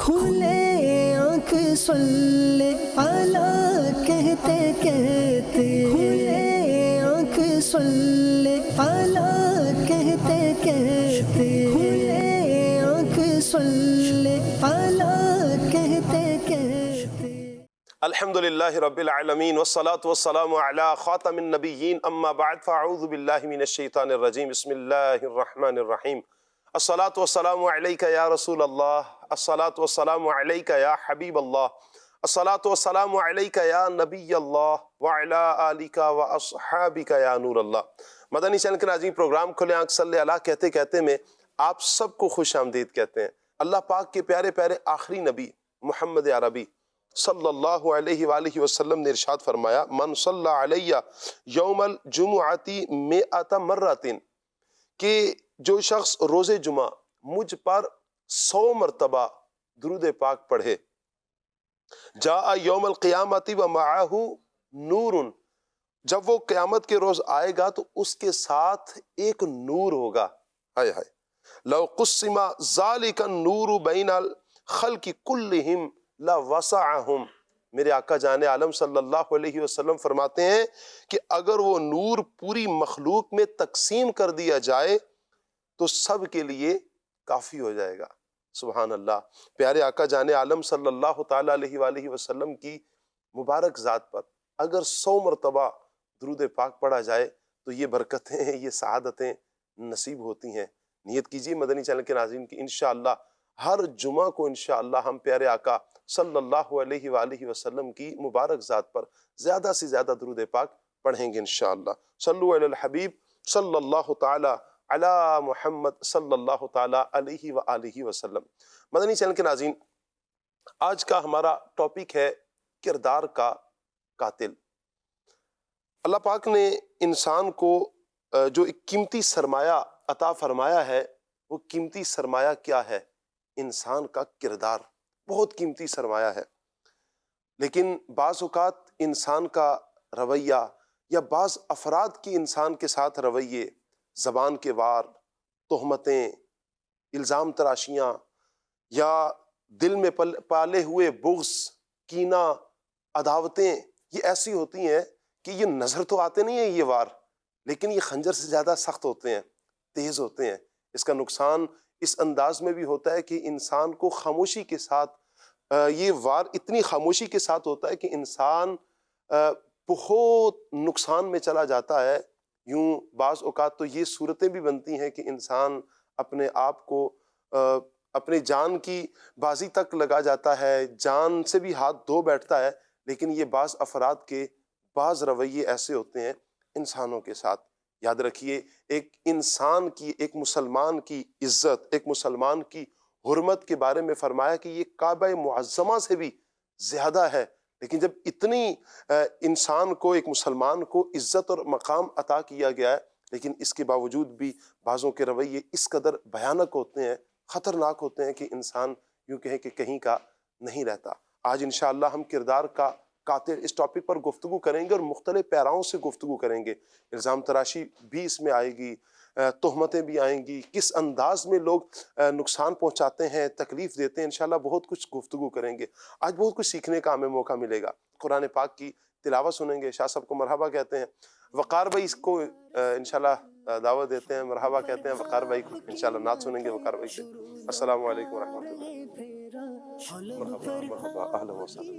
کھلے آنکھ صلی علی کہتے کہتے، کھلے آنکھ صلی علی کہتے کہتے، کھلے آنکھ صلی علی کہتے کہتے۔ الحمدللہ رب العالمین والصلاة والسلام علی خاتم النبیین اما بعد فاعوذ باللہ من الشیطان الرجیم بسم اللہ الرحمن الرحیم۔ الصلاة والسلام علیکہ یا رسول اللہ، الصلاة والسلام علیکہ یا حبیب اللہ، الصلاة والسلام علیکہ یا نبی اللہ وعلا آلکہ واصحابکہ یا نور اللہ۔ مدنی چینل کے ناظرین، پروگرام کھلے آنکھ صلی اللہ کہتے کہتے میں آپ سب کو خوش آمدید کہتے ہیں۔ اللہ پاک کے پیارے پیارے آخری نبی محمد عربی صلی اللہ علیہ وآلہ وسلم نے ارشاد فرمایا، من صلی علیہ یوم الجمعۃ مئۃ مرۃ، کہ جو شخص روز جمعہ مجھ پر 100 مرتبہ درود پاک پڑھے، جاء یوم القیامۃ ومعہ نور، جب وہ قیامت کے روز آئے گا تو اس کے ساتھ ایک نور ہوگا۔ ہائے ہائے، لو قسم ذالک النور بین الخلق کلہم لوسعہم، میرے آقا جان عالم صلی اللہ علیہ وسلم فرماتے ہیں کہ اگر وہ نور پوری مخلوق میں تقسیم کر دیا جائے تو سب کے لیے کافی ہو جائے گا۔ سبحان اللہ۔ پیارے آقا جان عالم صلی اللہ تعالیٰ علیہ وآلہ وسلم کی مبارک ذات پر اگر 100 مرتبہ درود پاک پڑھا جائے تو یہ برکتیں، یہ سعادتیں نصیب ہوتی ہیں۔ نیت کیجیے مدنی چینل کے ناظرین کی انشاءاللہ ہر جمعہ کو انشاءاللہ ہم پیارے آقا صلی اللہ علیہ وآلہ وسلم کی مبارک ذات پر زیادہ سے زیادہ درود پاک پڑھیں گے انشاءاللہ۔ صلو علی الحبیب صلی اللہ تعالی علی محمد صلی اللہ تعالی علیہ وآلہ وسلم۔ مدنی چینل کے ناظرین، آج کا ہمارا ٹاپک ہے کردار کا قاتل۔ اللہ پاک نے انسان کو جو ایک قیمتی سرمایہ عطا فرمایا ہے، وہ قیمتی سرمایہ کیا ہے؟ انسان کا کردار بہت قیمتی سرمایہ ہے، لیکن بعض اوقات انسان کا رویہ یا بعض افراد کی انسان کے ساتھ رویے، زبان کے وار، تہمتیں، الزام تراشیاں، یا دل میں پالے ہوئے بغض، کینہ، عداوتیں، یہ ایسی ہوتی ہیں کہ یہ نظر تو آتے نہیں ہیں یہ وار، لیکن یہ خنجر سے زیادہ سخت ہوتے ہیں، تیز ہوتے ہیں۔ اس کا نقصان اس انداز میں بھی ہوتا ہے کہ انسان کو خاموشی کے ساتھ یہ وار اتنی خاموشی کے ساتھ ہوتا ہے کہ انسان بہت نقصان میں چلا جاتا ہے۔ یوں بعض اوقات تو یہ صورتیں بھی بنتی ہیں کہ انسان اپنے آپ کو اپنے جان کی بازی تک لگا جاتا ہے، جان سے بھی ہاتھ دھو بیٹھتا ہے، لیکن یہ بعض افراد کے بعض رویے ایسے ہوتے ہیں انسانوں کے ساتھ۔ یاد رکھیے، ایک انسان کی، ایک مسلمان کی عزت، ایک مسلمان کی حرمت کے بارے میں فرمایا کہ یہ کعبہ معظمہ سے بھی زیادہ ہے، لیکن جب اتنی انسان کو، ایک مسلمان کو عزت اور مقام عطا کیا گیا ہے، لیکن اس کے باوجود بھی بعضوں کے رویے اس قدر بھیانک ہوتے ہیں، خطرناک ہوتے ہیں کہ انسان یوں کہیں کہ کہیں کا نہیں رہتا۔ آج انشاءاللہ ہم کردار کا قاتل اس ٹاپک پر گفتگو کریں گے اور مختلف پیراؤں سے گفتگو کریں گے۔ الزام تراشی بھی اس میں آئے گی، تہمتیں بھی آئیں گی، کس انداز میں لوگ نقصان پہنچاتے ہیں، تکلیف دیتے ہیں، انشاءاللہ بہت کچھ گفتگو کریں گے۔ آج بہت کچھ سیکھنے کا ہمیں موقع ملے گا۔ قرآن پاک کی تلاوت سنیں گے، شاہ صاحب کو مرحبا کہتے ہیں، وقار بھائی اس کو انشاءاللہ دعوت دیتے ہیں، مرحبا کہتے ہیں وقار بھائی کو، انشاءاللہ نعت سنیں گے وقار بھائی سے۔ السلام علیکم ورحمۃ اللہ۔ مرحبا مرحبا، اہلا وسہلا۔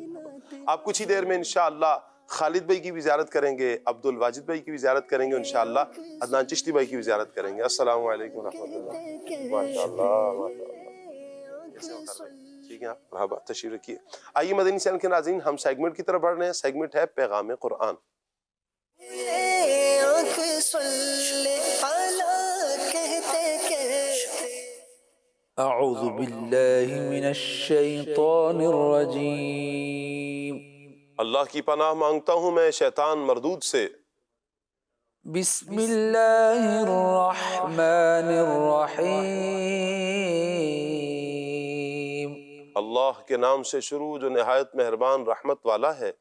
آپ کچھ ہی دیر میں انشاءاللہ خالد بھائی کی بھی زیارت کریں گے، عبد الواجد بھائی کی بھی زیارت کریں گے انشاءاللہ، عدنان چشتی بھائی کی بھی زیارت کریں گے۔ السلام علیکم ورحمۃ اللہ۔ ماشاءاللہ ماشاءاللہ، کیسے وقار بھائی؟ ٹھیک ہے آپ؟ مرحبا، تشریف رکھیے۔ آئیے مدنی چینل کے ناظرین، ہم سیگمنٹ کی طرف بڑھ رہے ہیں۔ سیگمنٹ ہے پیغام قرآن۔ اعوذ باللہ من الشیطان الرجیم، اللہ کی پناہ مانگتا ہوں میں شیطان مردود سے۔ بسم اللہ الرحمن الرحیم، اللہ کے نام سے شروع جو نہایت مہربان رحمت والا ہے۔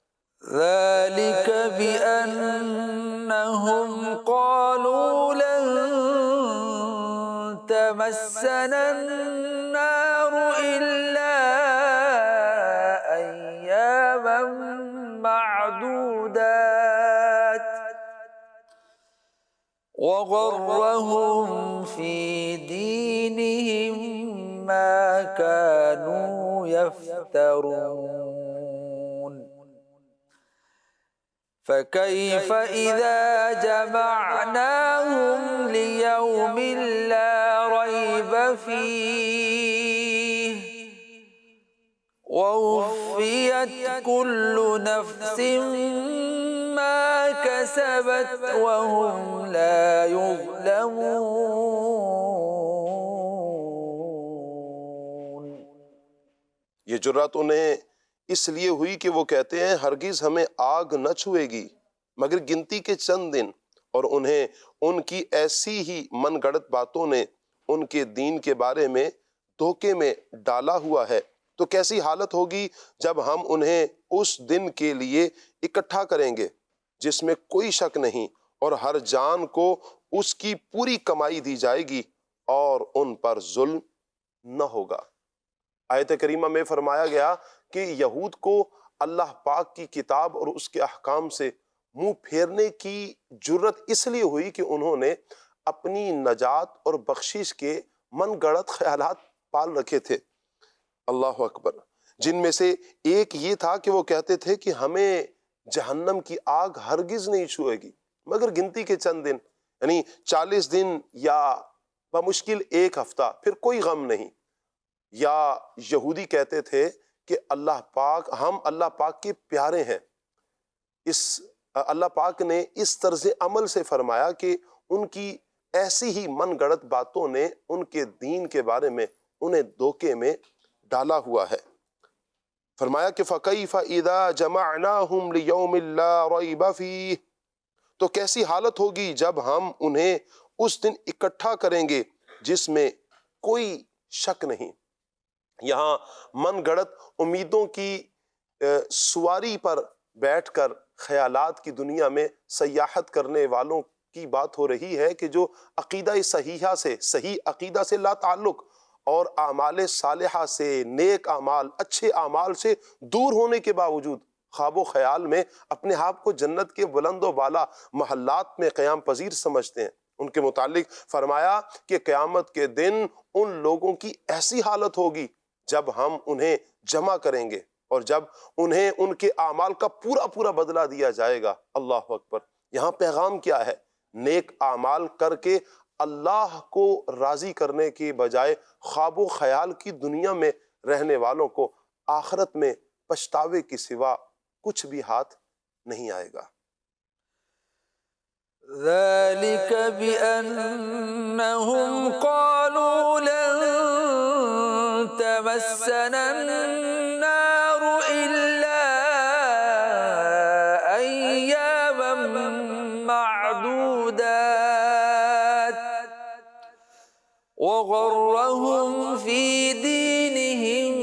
ذالک بأنہم قالوا لن تمسنا النار إلا وغرهم في دينهم ما كانوا يفترون فكيف إذا جمعناهم ليوم لا ريب فيه ووفيت كل نفس ما كسبت وهم لا يظلمون. یہ جرات انہیں اس لیے ہوئی کہ وہ کہتے ہیں ہرگز ہمیں آگ نہ چھوئے گی مگر گنتی کے چند دن، اور انہیں ان کی ایسی ہی من گڑت باتوں نے ان کے دین کے بارے میں دھوکے میں ڈالا ہوا ہے. تو کیسی حالت ہوگی جب ہم انہیں اس دن کے لیے اکٹھا کریں گے جس میں کوئی شک نہیں، اور ہر جان کو اس کی پوری کمائی دی جائے گی اور ان پر ظلم نہ ہوگا. آیت کریمہ میں فرمایا گیا کہ یہود کو اللہ پاک کی کتاب اور اس کے احکام سے منہ پھیرنے کی جرت اس لیے ہوئی کہ انہوں نے اپنی نجات اور بخشش کے من گڑت خیالات پال رکھے تھے. اللہ اکبر. جن میں سے ایک یہ تھا کہ وہ کہتے تھے کہ ہمیں جہنم کی آگ ہرگز نہیں چھوئے گی مگر گنتی کے چند دن، یعنی 40 دن یا بمشکل 1 ہفتہ، پھر کوئی غم نہیں. یا یہودی کہتے تھے کہ ہم اللہ پاک کے پیارے ہیں. اللہ پاک نے اس طرز عمل سے فرمایا کہ ان کی ایسی ہی من گڑت باتوں نے ان کے دین کے بارے میں انہیں دھوکے میں ڈالا ہوا ہے. فرمایا کہ فَكَيْفَ إِذَا جَمَعْنَاهُمْ لِيَوْمٍ لَا رَيْبَ فِيهِ، تو کیسی حالت ہوگی جب ہم انہیں اس دن اکٹھا کریں گے جس میں کوئی شک نہیں. یہاں من گڑت امیدوں کی سواری پر بیٹھ کر خیالات کی دنیا میں سیاحت کرنے والوں کی بات ہو رہی ہے کہ جو عقیدہ صحیحہ سے، صحیح عقیدہ سے لا تعلق اور اعمال صالحہ سے، نیک اعمال، اچھے اعمال سے دور ہونے کے باوجود خواب و خیال میں اپنے آپ کو جنت کے بلند و بالا محلات میں قیام پذیر سمجھتے ہیں. ان کے متعلق فرمایا کہ قیامت کے دن ان لوگوں کی ایسی حالت ہوگی جب ہم انہیں جمع کریں گے اور جب انہیں ان کے اعمال کا پورا پورا بدلہ دیا جائے گا. اللہ اکبر. یہاں پیغام کیا ہے؟ نیک اعمال کر کے اللہ کو راضی کرنے کے بجائے خواب و خیال کی دنیا میں رہنے والوں کو آخرت میں پچھتاوے کی سوا کچھ بھی ہاتھ نہیں آئے گا. ذلك بأنهم قالوا لن تمسنا النار إلا أياما معدودات وغرهم في دينهم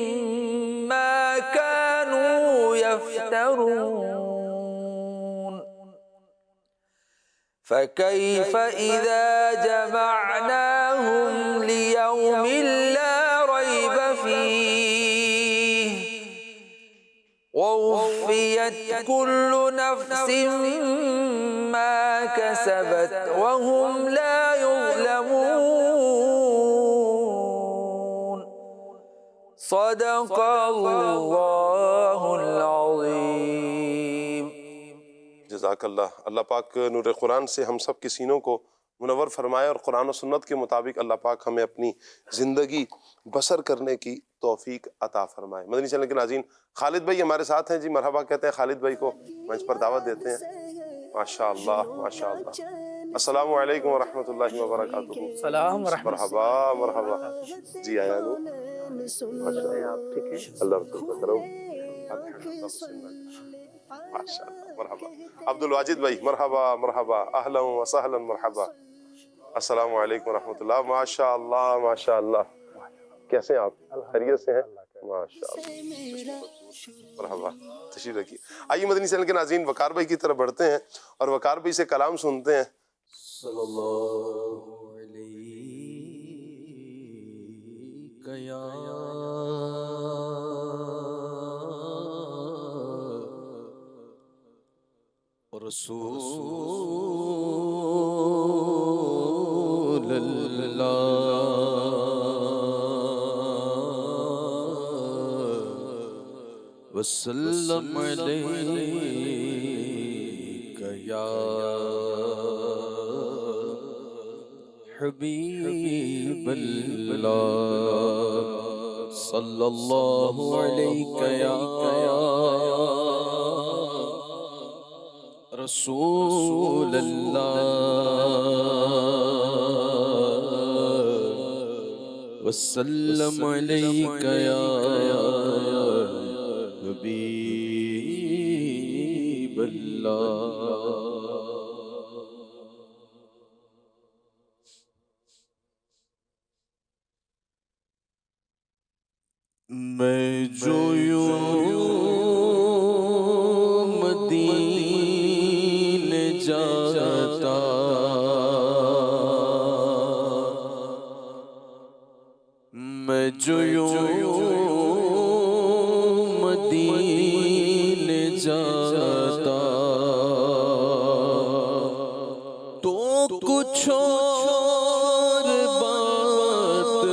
ما كانوا يفترون فكيف إذا جمعناهم ليوم لا ريب فيه ووفيت كل نفس ما كسبت وهم لا يظلمون. صدق الله العظيم. جزاک اللہ. اللہ پاک نور قرآن سے ہم سب کے سینوں کو منور فرمائے اور قرآن و سنت کے مطابق اللہ پاک ہمیں اپنی زندگی بسر کرنے کی توفیق عطا فرمائے. مدنی چینل کے ناظرین، خالد بھائی ہمارے ساتھ ہیں جی. مرحبا کہتے ہیں خالد بھائی کو، منچ پر دعوت دیتے ہیں. ماشاء اللہ ماشاء اللہ. السلام علیکم ورحمۃ اللہ وبرکاتہ. سلام ورحمۃ مرحبا مرحبا. جی آیا نو آپ ٹھیک ہے؟ اللہ رسول کا کرم. ماشاء اللہ. مرحبا. عبد الواجد بھائی مرحبا مرحبا. اہلا و سہلا مرحبا. السلام علیکم ورحمۃ اللہ. ماشاء اللہ ماشاء اللہ. کیسے ہیں آپ؟ خیریت سے ہیں؟ ماشاء اللہ. مرحبا. تشریف رکھیے. آئیے مدنی چینل کے ناظرین وقار بھائی کی طرف بڑھتے ہیں اور وقار بھائی سے کلام سنتے ہیں. صلی اللہ علیہ یا رسول الله وسلم عليك يا حبيب الله صلى الله عليك يا رسول الله وسلم عليك يا حبيب الله میں جو یوں مدینے جاتا میں جو یوں مدینے جاتا تو کچھ اور بات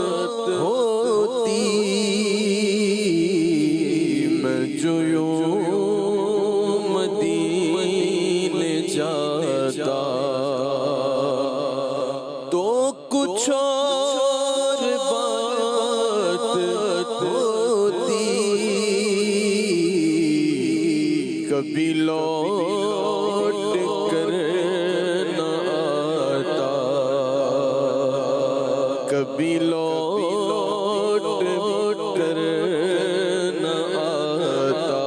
ہوتی میں جو یوں مدینے جاتا تو کچھ اور بات ہوتی کبھی لوٹ کر نہ آتا کبھی لوٹ کر نہ آتا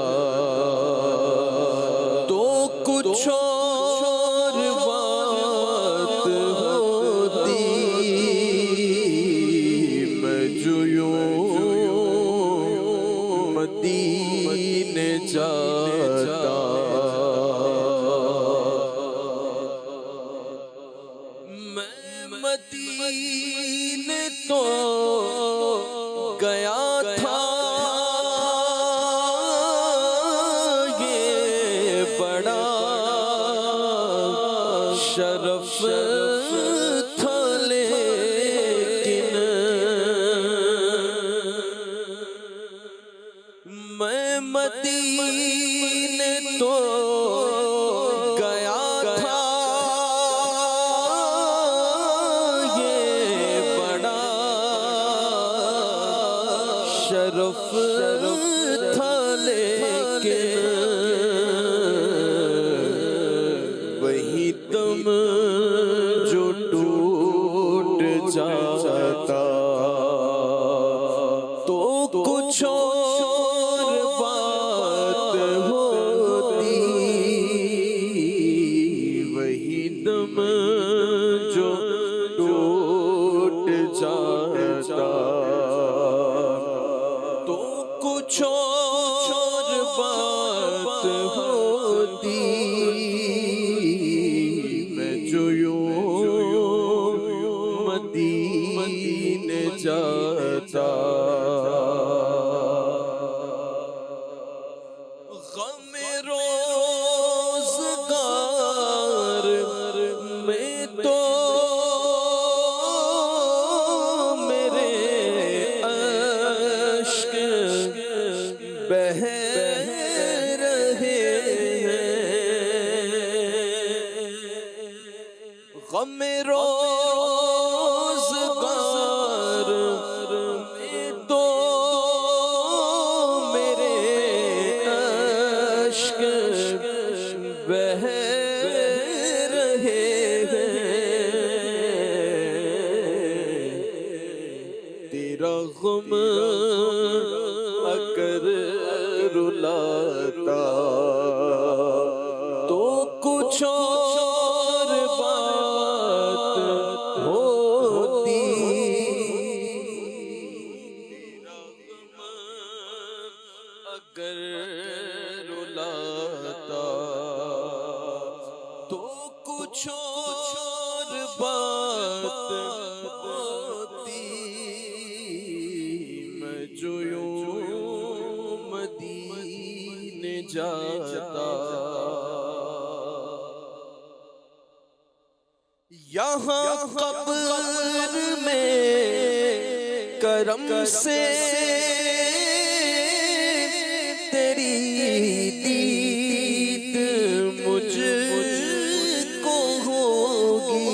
تو کچھ اور بات ہوتی میں جو یوں مدینے جاتا میں مدینے تو گیا تھا یہ بڑا شرف تھا لیکن میں مدینے تو گیا تھا یہ بڑا شرف تھا لیکن وہی دم جو ٹوٹ جاتا تو کچھ اور بات ہوتی وہی دم جو ٹوٹ جاتا تو کچھ اور بات ہوتی میں جو یوں مدینے جاتا غم روزگار میں تو میرے اشک بہہ رہے غم روزگار میں تو میرے اشک بہہ رہے تیرا غم اگر رلاتا تو کچھ اور بات ہوتی تیرا غم اگر رلاتا تو کچھ اور بات ہوتی میں جو یوں مدینے جاتا یہاں قبر میں کرم سے تیری دید مجھ کو ہوگی،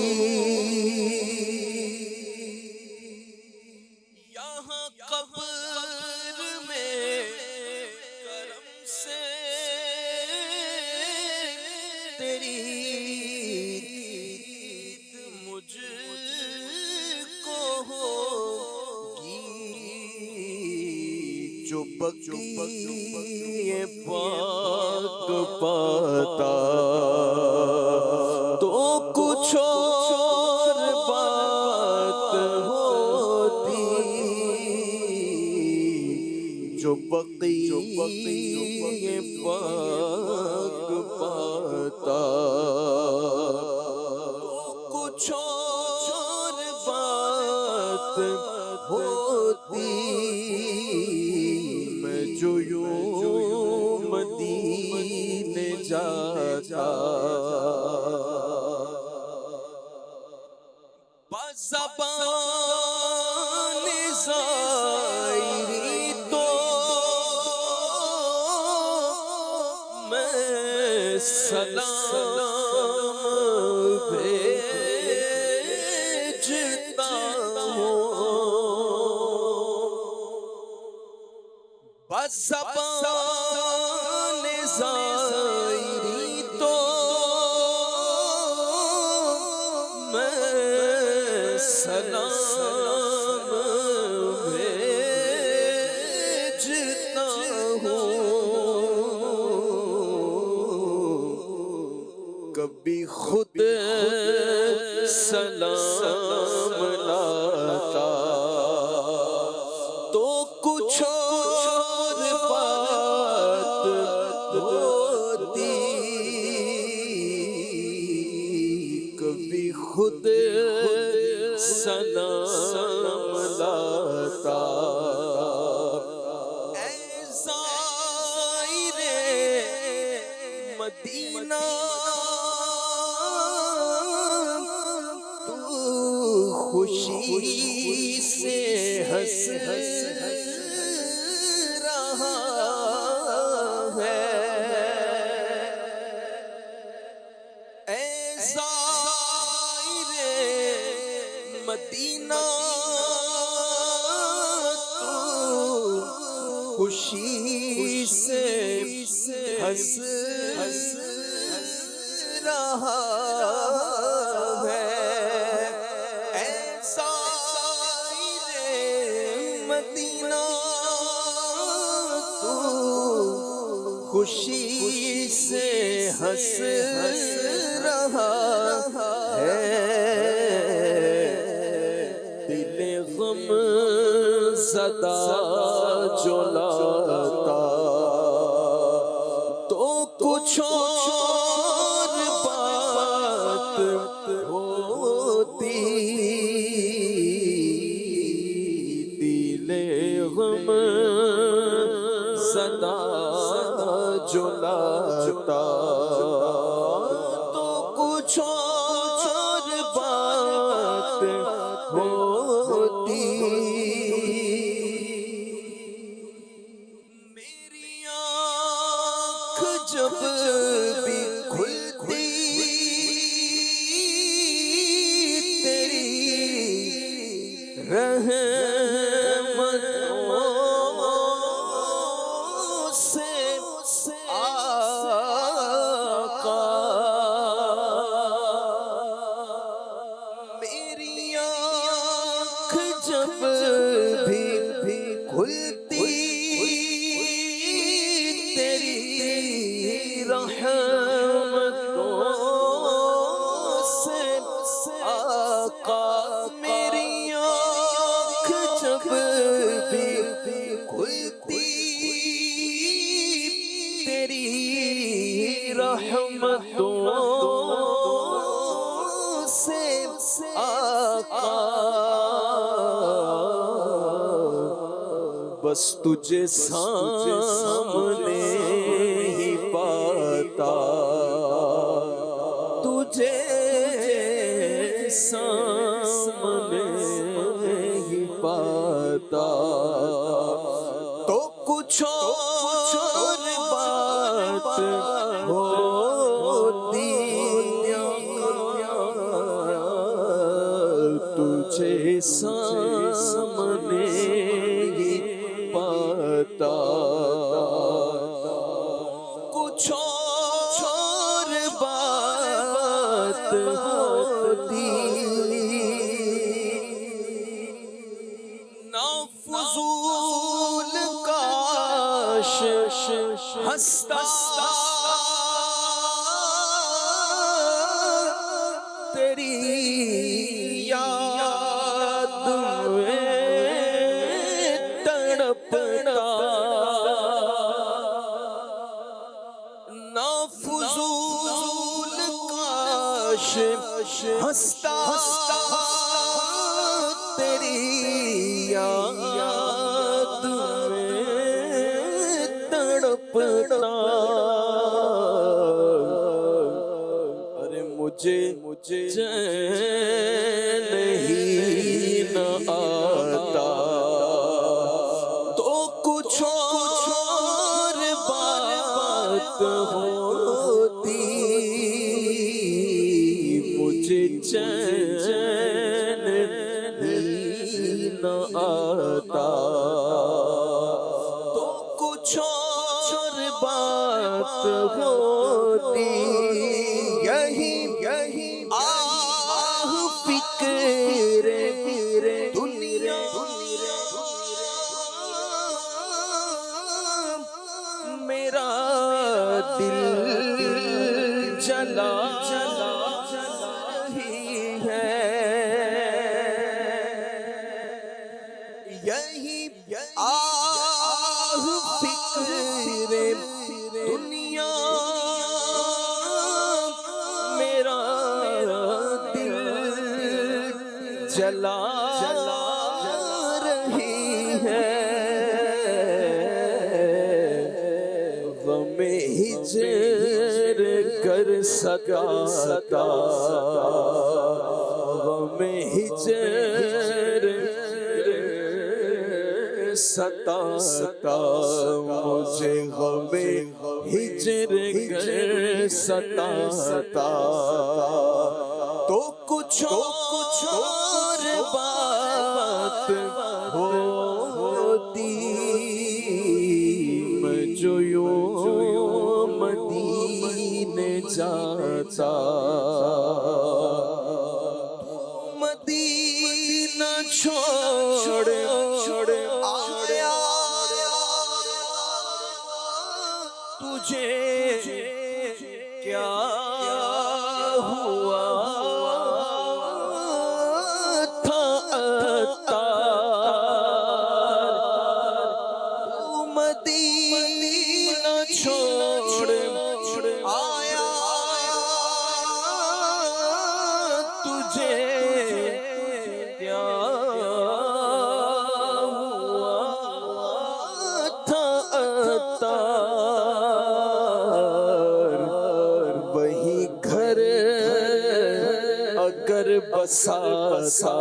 یہاں قبر میں کرم سے تیری دید مجھ کو ہوگی، جو بقیے پاک پاتا تو کچھ اور بات ہوتی، جو بقیے پاک پاتا تو کچھ اور بات ہوتی، میں جو یوں مدینے جاتا بزبان زائری تو میں سلام بھیجتا ہوں، بزبان زائری تو میں سلام بھیجتا ہوں، کبھی خود سلام لاتا تو کچھ اور بات ہوتی، کبھی خود سلام لاتا، اے زائر مدینہ تو خوشی سے ہنس رہا ہے، اے زائر مدینہ تو خوشی سے ہنس رہا ہے، اے زائر مدینہ تو خوشی سے ہنس رہا ہے، دل غم زدہ جو لاتا تو کچھ اور بات ہوتی، دل غم زدہ جو لاتا تو کچھ اور بات ہوتی، میری آنکھ جب بھی کھلتی تیری رحمتوں سے آقا، میری آنکھ جب بھی کھلتی تیری رحمتوں سے آقا، میری آنکھ جب بھی کھلتی تیری رحمتوں سے آقا، بس تجھے سامنے ہی پاتا، تجھے کچھ اور بات ہوتی تجھے سامنے پتا کچھ اور بات ہوتی نہ فضول کاش ہنستا تیری یاد میں تڑپتا نہ فضول کاش ہنستا تیری یاد میں تڑپتا ارے مجھے چین ہی نہ آتا تو کچھ اور بات ہوتی مجھے چین ہی نہ آتا تو کچھ اور بات ہوتی یہی آہ فکر دنیا میرا دل جلا ہی ہے یہی آہ فکر دنیا میرا دل جلا رہی ہے غم ہجر کر سکاتا غم ہجر ستاتا مجھے غم ہجر کر ستاتا تو کچھ اور بات ہوتی میں جو یوں مدینے جاتا مدینہ چھوڑ آیا تجھے کیا ہوا تھا مدینہ چھوڑ آیا تجھے کیا ہوا تھا وہی گھر اگر بساتا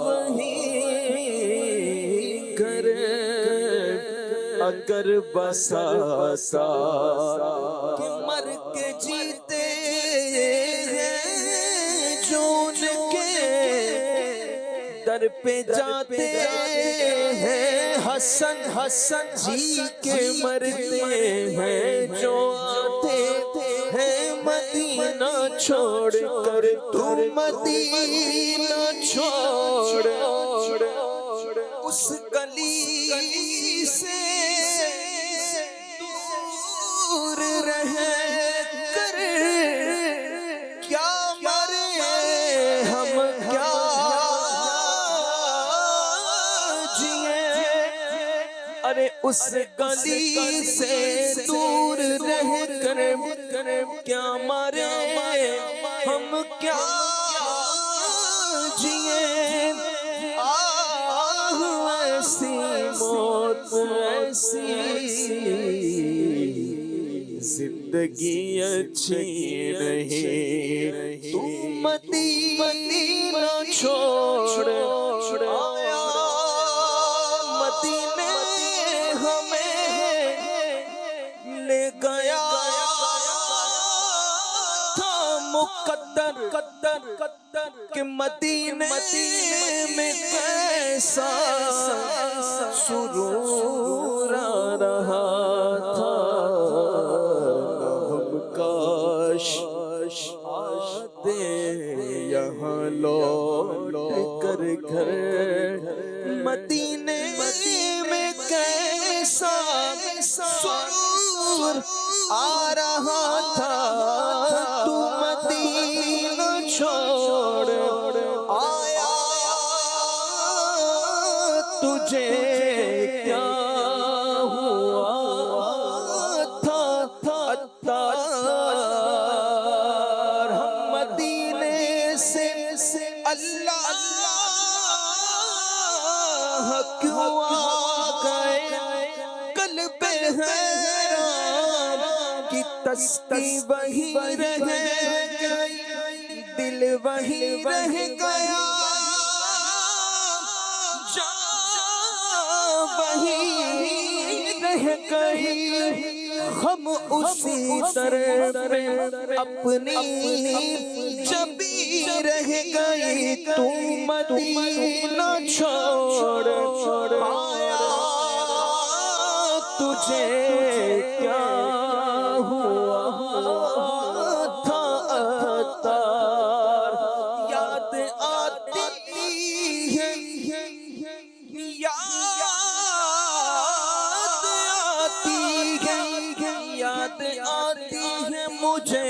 وہی گھر اگر بساتا کہ مر کے جیتے ہیں جو ان کے در پہ جاتے ہیں حسن جی کے مرتے ہیں جو آتے ہیں مدینہ چھوڑ کر تو مدینہ چھوڑ اس گلی سے دور رہ کر کیا مرے ہم کیا جیے ارے اس گلی سے دور رہ کر کیا مرے ہم کیا جیے ایسی موت ایسی زندگی اچھی نہیں تو مدینہ چھوڑ آیا مدینے کہ مدینے میں کیسا سرور آ رہا تھا، ہم کاش آتے یہاں لوٹ کر گھر، مدینے میں کیسا سرور آ رہا تھا، تو مدینہ چھوڑ آیا، تجھے کیا ہوا تھا عطار؟ ہم مدینے سے اللہ کیوں آ گئے، قلب حیران کی تسکی وہی رہ گئی، دل وہی رہ گیا، جان وہی رہ گئی، ہم اسی طرح پہ اپنی جبی رہ گئی، تو مدینہ چھوڑ آیا، تجھے کیا ہوا تھا عطار؟ یاد آتی ہے، یاد آتی ہے، یاد آتی ہے مجھے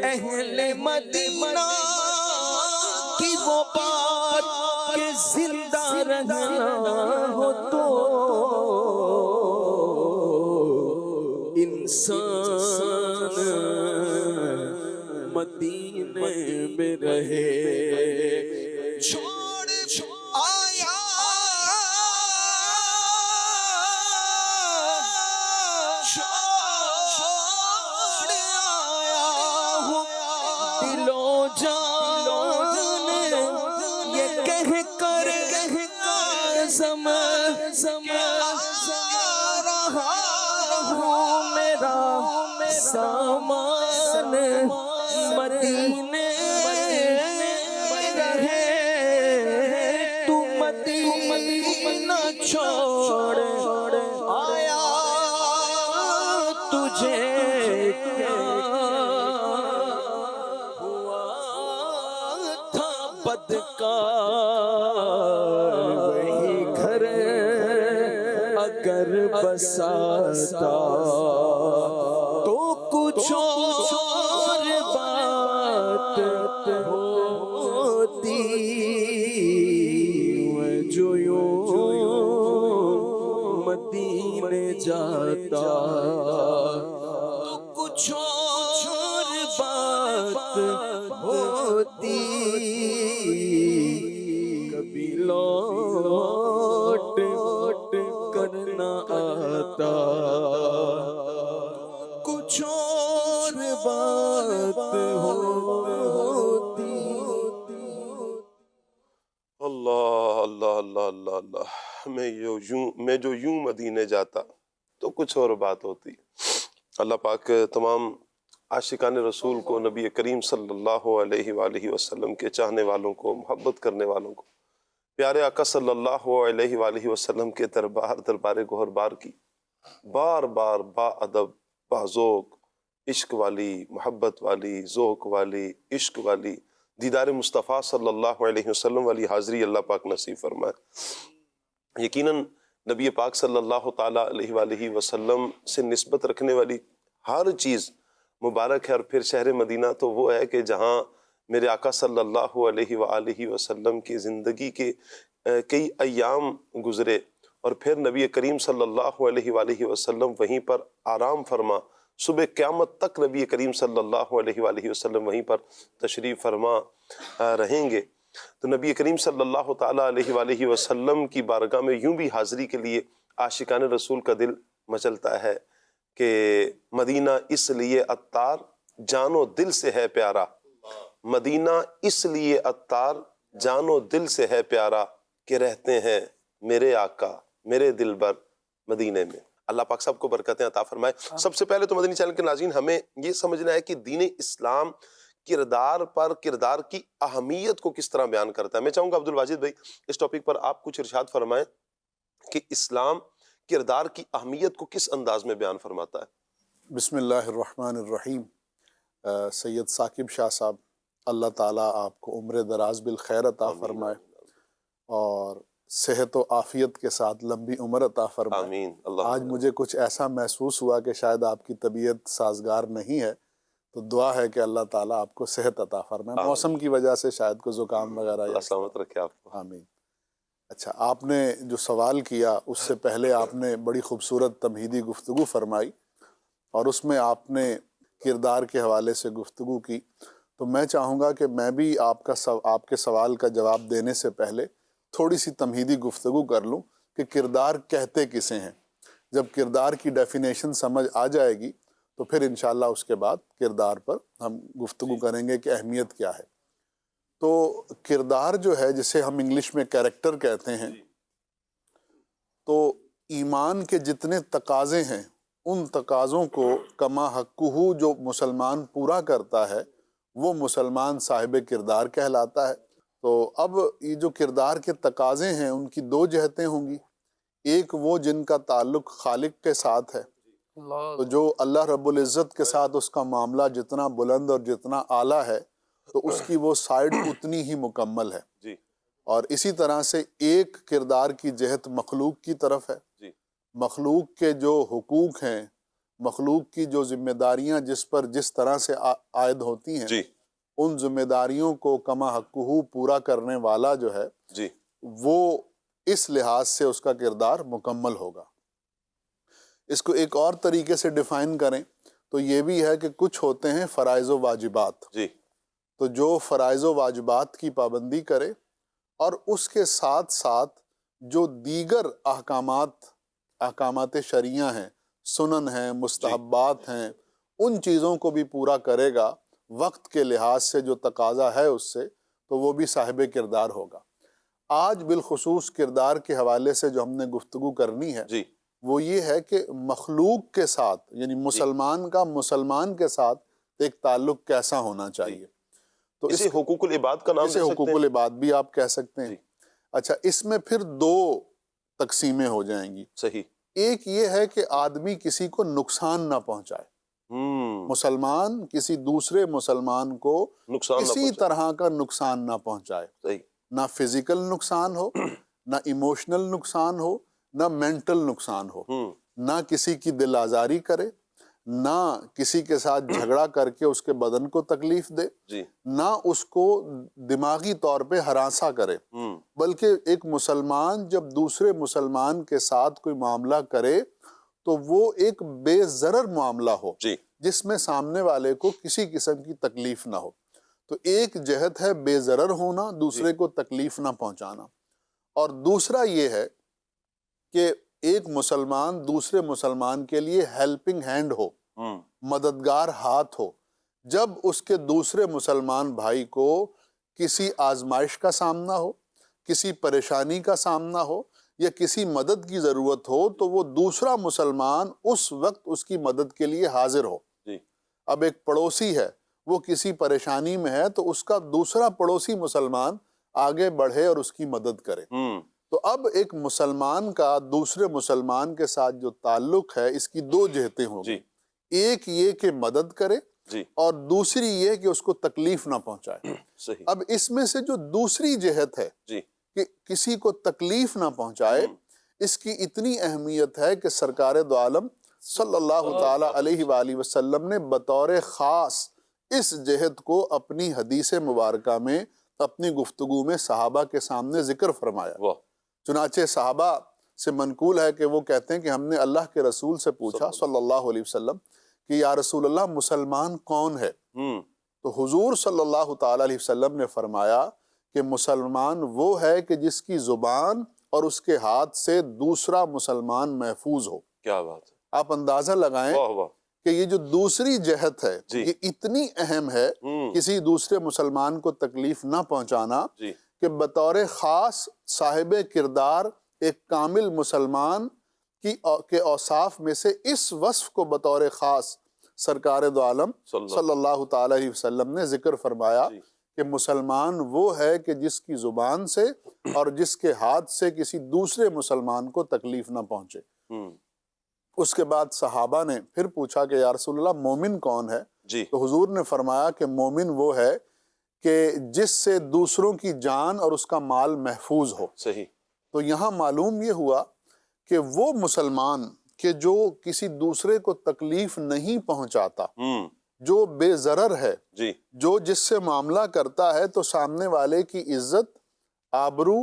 اہل مدینہ کی وہ بات کہ زندہ رہنا ہو تو انسان مدینے میں رہے، چھوڑ آیا ہوں، دل و جان یہ کہہ کر قسم رہا ہوں، میرا سامان مدینے رہے، تو مدینہ چھوڑ آیا، تجھے کیا ہوا تھا؟ بدکار وہی گھر اگر بساتا تو کچھ اور بات ہوتی، میں جو یوں مدینے جاتا تو کچھ اور بات ہوتی، کبھی لوٹ کرنا آتا، کچھ اور بات ہوتی۔ اللہ اللہ اللہ اللہ اللہ، میں جو یوں مدینے جاتا تو کچھ اور بات ہوتی۔ اللہ پاک تمام عاشقان رسول کو، نبی کریم صلی اللہ علیہ وآلہ وسلم کے چاہنے والوں کو، محبت کرنے والوں کو، پیارے آقا صلی اللہ علیہ وآلہ وسلم کے دربار گوہر بار کی بار بار با ادب، با ذوق، عشق والی، محبت والی، ذوق والی، عشق والی، دیدار مصطفیٰ صلی اللہ علیہ وسلم والی حاضری اللہ پاک نصیب فرمائے۔ یقیناً نبی پاک صلی اللہ تعالیٰ علیہ وآلہ وسلم سے نسبت رکھنے والی ہر چیز مبارک ہے، اور پھر شہر مدینہ تو وہ ہے کہ جہاں میرے آقا صلی اللہ علیہ وآلہ وسلم کی زندگی کے کئی ایام گزرے، اور پھر نبی کریم صلی اللہ علیہ وآلہ وسلم وہیں پر آرام فرما، صبح قیامت تک نبی کریم صلی اللہ علیہ وآلہ وسلم وہیں پر تشریف فرما رہیں گے۔ تو نبی کریم صلی اللہ تعالیٰ علیہ وآلہ وسلم کی بارگاہ میں یوں بھی حاضری کے لیے عاشقان رسول کا دل مچلتا ہے کہ مدینہ اس لیے عطار جان و دل سے ہے پیارا، مدینہ اس لیے عطار جان و دل سے ہے پیارا، کہ رہتے ہیں میرے آقا میرے دل بر مدینے میں۔ اللہ پاک سب کو برکتیں عطا فرمائے۔ سب سے پہلے تو مدنی چینل کے ناظرین، ہمیں یہ سمجھنا ہے کہ دین اسلام کردار پر کردار کی اہمیت کو کس طرح بیان کرتا ہے. میں چاہوں گا عبد الواجد بھائی اس ٹاپک پر آپ کچھ ارشاد فرمائیں کہ اسلام کردار کی اہمیت کو کس انداز میں بیان فرماتا ہے. بسم اللہ الرحمن الرحیم. سید ثاقب شاہ صاحب، اللہ تعالیٰ آپ کو عمر دراز بالخیر عطا فرمائے اور صحت و عافیت کے ساتھ لمبی عمر عطا فرمائے. آمین. اللہ آج مجھے کچھ ایسا محسوس ہوا کہ شاید آپ کی طبیعت سازگار نہیں ہے، تو دعا ہے کہ اللہ تعالیٰ آپ کو صحت عطا فرمائے. موسم کی وجہ سے شاید کو زکام وغیرہ. اللہ سلامت رکھے آپ کو. آمین. اچھا، آپ نے جو سوال کیا اس سے پہلے آپ نے بڑی خوبصورت تمہیدی گفتگو فرمائی اور اس میں آپ نے کردار کے حوالے سے گفتگو کی. تو میں چاہوں گا کہ میں بھی آپ کے سوال کا جواب دینے سے پہلے تھوڑی سی تمہیدی گفتگو کر لوں کہ کردار کہتے کسے ہیں. جب کردار کی ڈیفینیشن سمجھ آ جائے گی تو پھر انشاءاللہ اس کے بعد کردار پر ہم گفتگو کریں گے کہ اہمیت کیا ہے. تو کردار جو ہے جسے ہم انگلش میں کیریکٹر کہتے ہیں، تو ایمان کے جتنے تقاضے ہیں ان تقاضوں کو کما حقہ جو مسلمان پورا کرتا ہے وہ مسلمان صاحب کردار کہلاتا ہے. تو اب یہ جو کردار کے تقاضے ہیں ان کی دو جہتیں ہوں گی. ایک وہ جن کا تعلق خالق کے ساتھ ہے، تو جو اللہ رب العزت کے ساتھ اس کا معاملہ جتنا بلند اور جتنا اعلیٰ ہے تو اس کی وہ سائڈ اتنی ہی مکمل ہے. جی. اور اسی طرح سے ایک کردار کی جہت مخلوق کی طرف ہے. جی. مخلوق کے جو حقوق ہیں، مخلوق کی جو ذمہ داریاں جس پر جس طرح سے عائد ہوتی ہیں، جی. ان ذمہ داریوں کو کما حقہ پورا کرنے والا جو ہے جی. وہ اس لحاظ سے اس کا کردار مکمل ہوگا. اس کو ایک اور طریقے سے ڈیفائن کریں تو یہ بھی ہے کہ کچھ ہوتے ہیں فرائض و واجبات. جی. تو جو فرائض و واجبات کی پابندی کرے اور اس کے ساتھ ساتھ جو دیگر احکامات شرعیہ ہیں، سنن ہیں، مستحبات ہیں، ان چیزوں کو بھی پورا کرے گا وقت کے لحاظ سے جو تقاضا ہے اس سے، تو وہ بھی صاحب کردار ہوگا. آج بالخصوص کردار کے حوالے سے جو ہم نے گفتگو کرنی ہے جی. وہ یہ ہے کہ مخلوق کے ساتھ یعنی مسلمان کا مسلمان کے ساتھ ایک تعلق کیسا ہونا چاہیے. تو اسے حقوق العباد کا نام اسے دے سکتے حقوق ہیں. العباد بھی آپ کہہ سکتے ہیں. جی. اچھا، اس میں پھر دو تقسیمیں ہو جائیں گی. صحیح. ایک یہ ہے کہ آدمی کسی کو نقصان نہ پہنچائے. مسلمان کسی دوسرے مسلمان کو نقصان نہ کسی پہنچائے. طرح کا نقصان نہ پہنچائے. صحیح. نہ فزیکل نقصان ہو، نہ ایموشنل نقصان ہو، نہ مینٹل نقصان ہو. نہ کسی کی دل آزاری کرے، نہ کسی کے ساتھ جھگڑا کر کے اس کے بدن کو تکلیف دے، جی. نہ اس کو دماغی طور پہ ہراساں کرے. بلکہ ایک مسلمان جب دوسرے مسلمان کے ساتھ کوئی معاملہ کرے تو وہ ایک بے ضرر معاملہ ہو، جی. جس میں سامنے والے کو کسی قسم کی تکلیف نہ ہو. تو ایک جہت ہے بے ضرر ہونا، دوسرے کو تکلیف نہ پہنچانا. اور دوسرا یہ ہے کہ ایک مسلمان دوسرے مسلمان کے لیے ہیلپنگ ہینڈ ہو، مددگار ہاتھ ہو. جب اس کے دوسرے مسلمان بھائی کو کسی آزمائش کا سامنا ہو، کسی پریشانی کا سامنا ہو یا کسی مدد کی ضرورت ہو تو وہ دوسرا مسلمان اس وقت اس کی مدد کے لیے حاضر ہو. جی. اب ایک پڑوسی ہے، وہ کسی پریشانی میں ہے تو اس کا دوسرا پڑوسی مسلمان آگے بڑھے اور اس کی مدد کرے. تو اب ایک مسلمان کا دوسرے مسلمان کے ساتھ جو تعلق ہے اس کی دو جہتیں ہوں گی. ایک یہ کہ مدد کرے، اور دوسری یہ کہ اس کو تکلیف نہ پہنچائے. صحیح. اب اس میں سے جو دوسری جہت ہے کہ کسی کو تکلیف نہ پہنچائے، اس کی اتنی اہمیت ہے کہ سرکار دو عالم صلی اللہ تعالی علیہ وآلہ وسلم نے بطور خاص اس جہت کو اپنی حدیث مبارکہ میں اپنی گفتگو میں صحابہ کے سامنے ذکر فرمایا. چنانچہ صحابہ سے منقول ہے کہ وہ کہتے ہیں کہ ہم نے اللہ کے رسول سے پوچھا صلی اللہ علیہ وسلم کہ یا رسول اللہ مسلمان کون ہے؟ تو حضور صلی اللہ تعالی علیہ وسلم نے فرمایا کہ مسلمان وہ ہے کہ جس کی زبان اور اس کے ہاتھ سے دوسرا مسلمان محفوظ ہو. کیا بات ہے. آپ اندازہ لگائیں کہ یہ جو دوسری جہت ہے یہ اتنی اہم ہے کسی دوسرے مسلمان کو تکلیف نہ پہنچانا کہ بطور خاص صاحب کردار ایک کامل مسلمان کے اوصاف میں سے اس وصف کو بطور خاص سرکار دو عالم صلی اللہ تعالی علیہ وسلم نے ذکر فرمایا کہ مسلمان وہ ہے کہ جس کی زبان سے اور جس کے ہاتھ سے کسی دوسرے مسلمان کو تکلیف نہ پہنچے۔ اس کے بعد صحابہ نے پھر پوچھا کہ یا رسول اللہ مومن کون ہے؟ تو حضور نے فرمایا کہ مومن وہ ہے کہ جس سے دوسروں کی جان اور اس کا مال محفوظ ہو۔ صحیح۔ تو یہاں معلوم یہ ہوا کہ وہ مسلمان کہ جو کسی دوسرے کو تکلیف نہیں پہنچاتا، جو بے ضرر ہے، جو جس سے معاملہ کرتا ہے تو سامنے والے کی عزت، آبرو،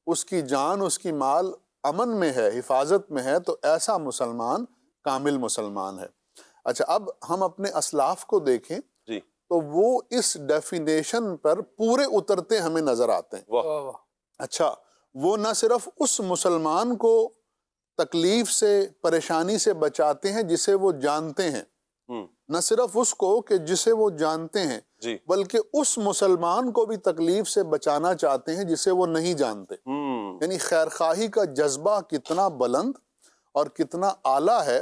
اس کی جان، اس کی مال امن میں ہے، حفاظت میں ہے، تو ایسا مسلمان کامل مسلمان ہے۔ اچھا، اب ہم اپنے اسلاف کو دیکھیں تو وہ اس ڈیفینیشن پر پورے اترتے ہمیں نظر آتے ہیں۔ اچھا، وہ نہ صرف اس مسلمان کو تکلیف سے، پریشانی سے بچاتے ہیں جسے وہ جانتے ہیں، نہ صرف اس کو کہ جسے وہ جانتے ہیں، بلکہ اس مسلمان کو بھی تکلیف سے بچانا چاہتے ہیں جسے وہ نہیں جانتے۔ یعنی خیرخواہی کا جذبہ کتنا بلند اور کتنا اعلیٰ ہے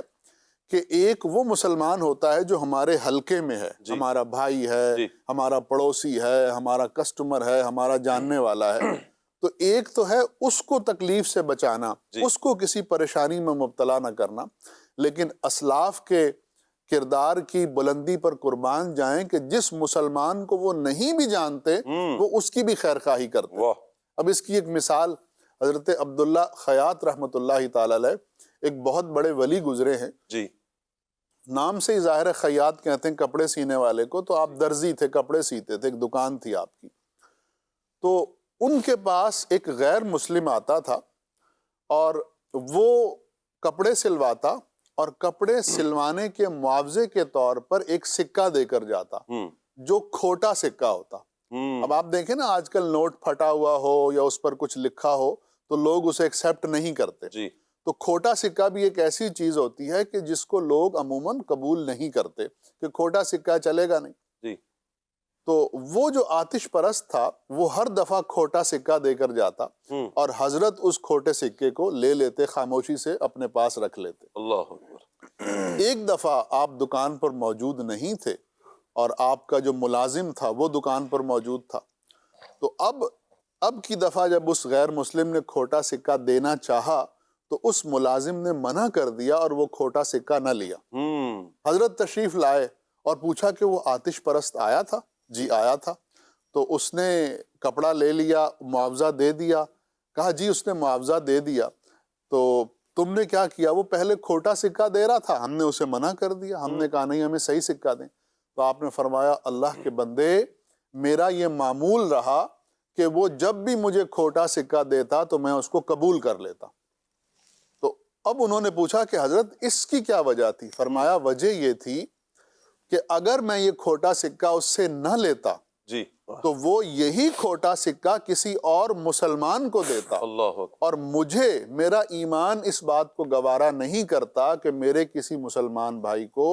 کہ ایک وہ مسلمان ہوتا ہے جو ہمارے حلقے میں ہے، ہمارا بھائی ہے، ہمارا پڑوسی ہے، ہمارا کسٹمر ہے، ہمارا جاننے والا ہے، تو ایک تو ہے اس کو تکلیف سے بچانا، اس کو کسی پریشانی میں مبتلا نہ کرنا، لیکن اسلاف کے کردار کی بلندی پر قربان جائیں کہ جس مسلمان کو وہ نہیں بھی جانتے وہ اس کی بھی خیرخواہی کرتے۔ اب اس کی ایک مثال حضرت عبداللہ خیاط رحمۃ اللہ تعالی علیہ، ایک بہت بڑے ولی گزرے ہیں، نام سے ہی ظاہر ہے خیاط کہتے ہیں کپڑے سینے والے کو، تو آپ درزی تھے، کپڑے سیتے تھے، ایک دکان تھی آپ کی۔ تو ان کے پاس ایک غیر مسلم آتا تھا اور وہ کپڑے سلواتا اور کپڑے سلوانے کے معاوضے کے طور پر ایک سکہ دے کر جاتا جو کھوٹا سکہ ہوتا۔ اب آپ دیکھیں نا، آج کل نوٹ پھٹا ہوا ہو یا اس پر کچھ لکھا ہو تو لوگ اسے ایکسیپٹ نہیں کرتے، تو کھوٹا سکہ بھی ایک ایسی چیز ہوتی ہے کہ جس کو لوگ عموماً قبول نہیں کرتے کہ کھوٹا سکہ چلے گا نہیں۔ تو وہ جو آتش پرست تھا وہ ہر دفعہ کھوٹا سکہ دے کر جاتا اور حضرت اس کھوٹے سکے کو لے لیتے، خاموشی سے اپنے پاس رکھ لیتے۔ اللہ اکبر۔ ایک دفعہ آپ دکان پر موجود نہیں تھے اور آپ کا جو ملازم تھا وہ دکان پر موجود تھا، تو اب کی دفعہ جب اس غیر مسلم نے کھوٹا سکہ دینا چاہا تو اس ملازم نے منع کر دیا اور وہ کھوٹا سکہ نہ لیا۔ حضرت تشریف لائے اور پوچھا کہ وہ آتش پرست آیا تھا؟ جی آیا تھا۔ تو اس نے کپڑا لے لیا، معاوضہ دے دیا؟ کہا جی اس نے معاوضہ دے دیا۔ تو تم نے کیا کیا؟ وہ پہلے کھوٹا سکہ دے رہا تھا، ہم نے اسے منع کر دیا، ہم نے کہا نہیں ہمیں صحیح سکہ دیں۔ تو آپ نے فرمایا اللہ کے بندے، میرا یہ معمول رہا کہ وہ جب بھی مجھے کھوٹا سکہ دیتا تو میں اس کو قبول کر لیتا۔ تو اب انہوں نے پوچھا کہ حضرت اس کی کیا وجہ تھی؟ فرمایا وجہ یہ تھی کہ اگر میں یہ کھوٹا سکہ اس سے نہ لیتا تو وہ یہی کھوٹا سکہ کسی اور مسلمان کو دیتا، اور مجھے میرا ایمان اس بات کو گوارا نہیں کرتا کہ میرے کسی مسلمان بھائی کو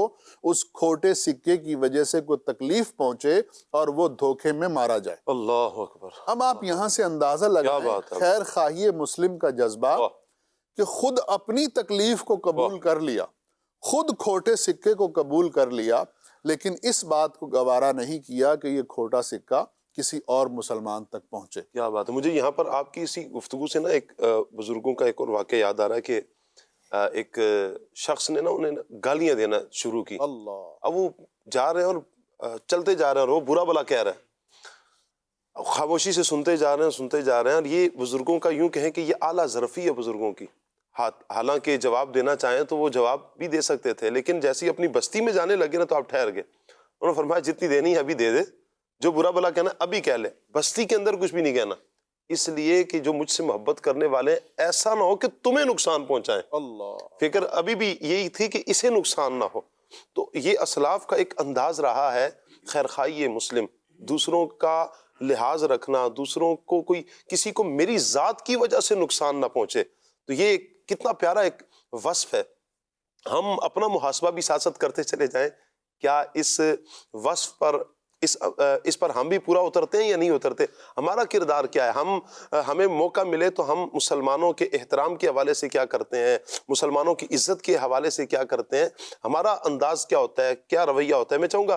اس کھوٹے سکے کی وجہ سے کوئی تکلیف پہنچے اور وہ دھوکے میں مارا جائے۔ اللہ اکبر۔ اب آپ یہاں سے اندازہ لگائیں خیر خواہی مسلم کا جذبہ کہ خود اپنی تکلیف کو قبول کر لیا، خود کھوٹے سکے کو قبول کر لیا، لیکن اس بات کو گوارا نہیں کیا کہ یہ کھوٹا سکہ کسی اور مسلمان تک پہنچے۔ کیا بات ہے۔ مجھے یہاں پر آپ کی اسی گفتگو سے نا ایک بزرگوں کا ایک اور واقعہ یاد آ رہا ہے کہ ایک شخص نے نا انہیں گالیاں دینا شروع کی۔ اب وہ جا رہے ہیں اور چلتے جا رہے ہیں اور وہ برا بلا کہہ رہے ہیں، خاموشی سے سنتے جا رہے ہیں، اور یہ بزرگوں کا یوں کہیں کہ یہ اعلیٰ ظرفی ہے بزرگوں کی، حالانکہ جواب دینا چاہیں تو وہ جواب بھی دے سکتے تھے، لیکن جیسے اپنی بستی میں جانے لگے نا تو آپ ٹھہر گئے۔ انہوں نے فرمایا جتنی دینی ہے ابھی دے دے، جو برا بلا کہنا ابھی کہہ لے، بستی کے اندر کچھ بھی نہیں کہنا، اس لیے کہ جو مجھ سے محبت کرنے والے ایسا نہ ہو کہ تمہیں نقصان پہنچائیں۔ فکر ابھی بھی یہی تھی کہ اسے نقصان نہ ہو۔ تو یہ اسلاف کا ایک انداز رہا ہے خیرخواہی مسلم، دوسروں کا لحاظ رکھنا، دوسروں کو کسی کو میری ذات کی وجہ سے نقصان نہ پہنچے۔ تو یہ کتنا پیارا ایک وصف ہے۔ ہم اپنا محاسبہ بھی ساتھ ساتھ کرتے چلے جائیں، کیا اس وصف پر اس پر ہم بھی پورا اترتے ہیں یا نہیں اترتے؟ ہمارا کردار کیا ہے؟ ہمیں موقع ملے تو ہم مسلمانوں کے احترام کے حوالے سے کیا کرتے ہیں، مسلمانوں کی عزت کے حوالے سے کیا کرتے ہیں، ہمارا انداز کیا ہوتا ہے، کیا رویہ ہوتا ہے؟ میں چاہوں گا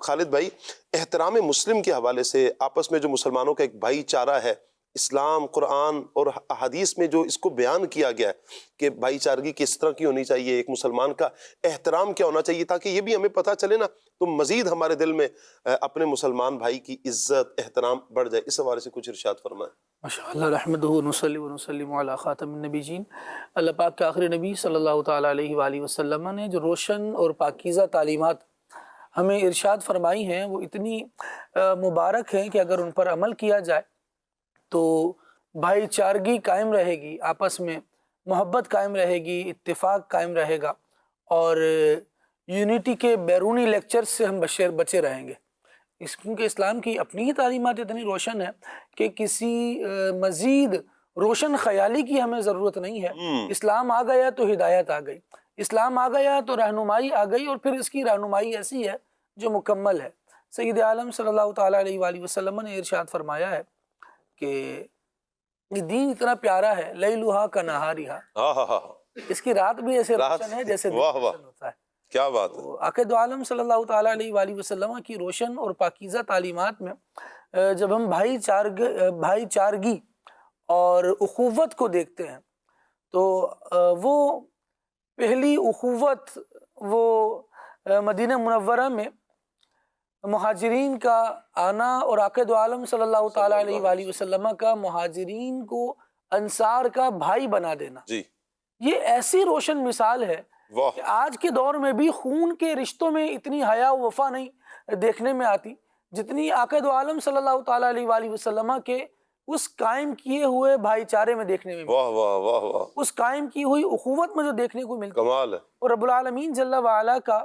خالد بھائی، احترام مسلم کے حوالے سے آپس میں جو مسلمانوں کا ایک بھائی چارہ ہے، اسلام، قرآن اور احادیث میں جو اس کو بیان کیا گیا ہے کہ بھائی چارگی کس طرح کی ہونی چاہیے، ایک مسلمان کا احترام کیا ہونا چاہیے، تاکہ یہ بھی ہمیں پتہ چلے نا تو مزید ہمارے دل میں اپنے مسلمان بھائی کی عزت، احترام بڑھ جائے۔ اس حوالے سے کچھ ارشاد فرمائیں۔ ماشاءاللہ، نحمدہ ونصلی ونسلم علی خاتم النبیین۔ اللہ پاک کے آخری نبی صلی اللہ تعالیٰ علیہ وآلہ وسلم نے جو روشن اور پاکیزہ تعلیمات ہمیں ارشاد فرمائی ہیں، وہ اتنی مبارک ہیں کہ اگر ان پر عمل کیا جائے تو بھائی چارگی قائم رہے گی، آپس میں محبت قائم رہے گی، اتفاق قائم رہے گا، اور یونٹی کے بیرونی لیکچرز سے ہم بچے رہیں گے۔ کیونکہ اسلام کی اپنی ہی تعلیمات اتنی روشن ہے کہ کسی مزید روشن خیالی کی ہمیں ضرورت نہیں ہے۔ اسلام آ گیا تو ہدایت آ گئی، اسلام آ گیا تو رہنمائی آ گئی، اور پھر اس کی رہنمائی ایسی ہے جو مکمل ہے۔ سید عالم صلی اللہ تعالیٰ علیہ وآلہ وسلم نے ارشاد فرمایا ہے کہ یہ دین اتنا پیارا ہے، لیلھا کنہارھا، اس کی رات بھی ایسے روشن ہے جیسے دن روشن ہوتا ہے۔ کیا بات ہے! آقا دو عالم صلی اللہ تعالیٰ علیہ وآلہ وسلم کی روشن اور پاکیزہ تعلیمات میں جب ہم بھائی چارگی اور اخوت کو دیکھتے ہیں تو وہ پہلی اخوت وہ مدینہ منورہ میں مہاجرین کا آنا، اور آقا دو عالم صلی اللہ تعالیٰ علیہ وآلہ وسلم کا مہاجرین کو انصار کا بھائی بنا دینا، جی، یہ ایسی روشن مثال ہے کہ آج کے دور میں بھی خون کے رشتوں میں اتنی حیا و وفا نہیں دیکھنے میں آتی جتنی آقا دو عالم صلی اللہ تعالیٰ علیہ وآلہ وسلم کے اس قائم کیے ہوئے بھائی چارے میں دیکھنے میں ملتی، اس قائم کی ہوئی اخوت میں جو دیکھنے کو ملتی، کمال ہے۔ اور رب العالمین جل وعلا کا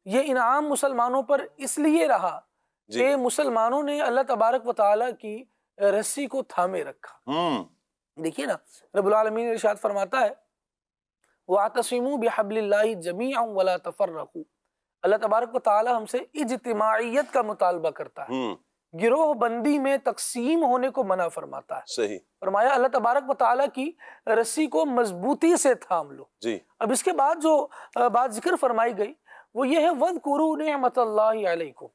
یہ انعام مسلمانوں پر اس لیے رہا کہ مسلمانوں نے اللہ تبارک و تعالیٰ کی رسی کو تھامے رکھا۔ دیکھیے نا، رب العالمین ارشاد فرماتا ہے وَاعْتَصِمُوا بِحَبْلِ اللَّهِ جَمِيعًا وَلَا تَفَرَّقُوا۔ اللہ تبارک و تعالیٰ ہم سے اجتماعیت کا مطالبہ کرتا ہے، گروہ بندی میں تقسیم ہونے کو منع فرماتا ہے۔ صحیح فرمایا اللہ تبارک و تعالیٰ کی رسی کو مضبوطی سے تھام لو۔ جی، اب اس کے بعد جو بات ذکر فرمائی گئی وہ یہ ہے وَاذْكُرُوا نِعْمَةَ اللَّهِ عَلَيْكُمْ،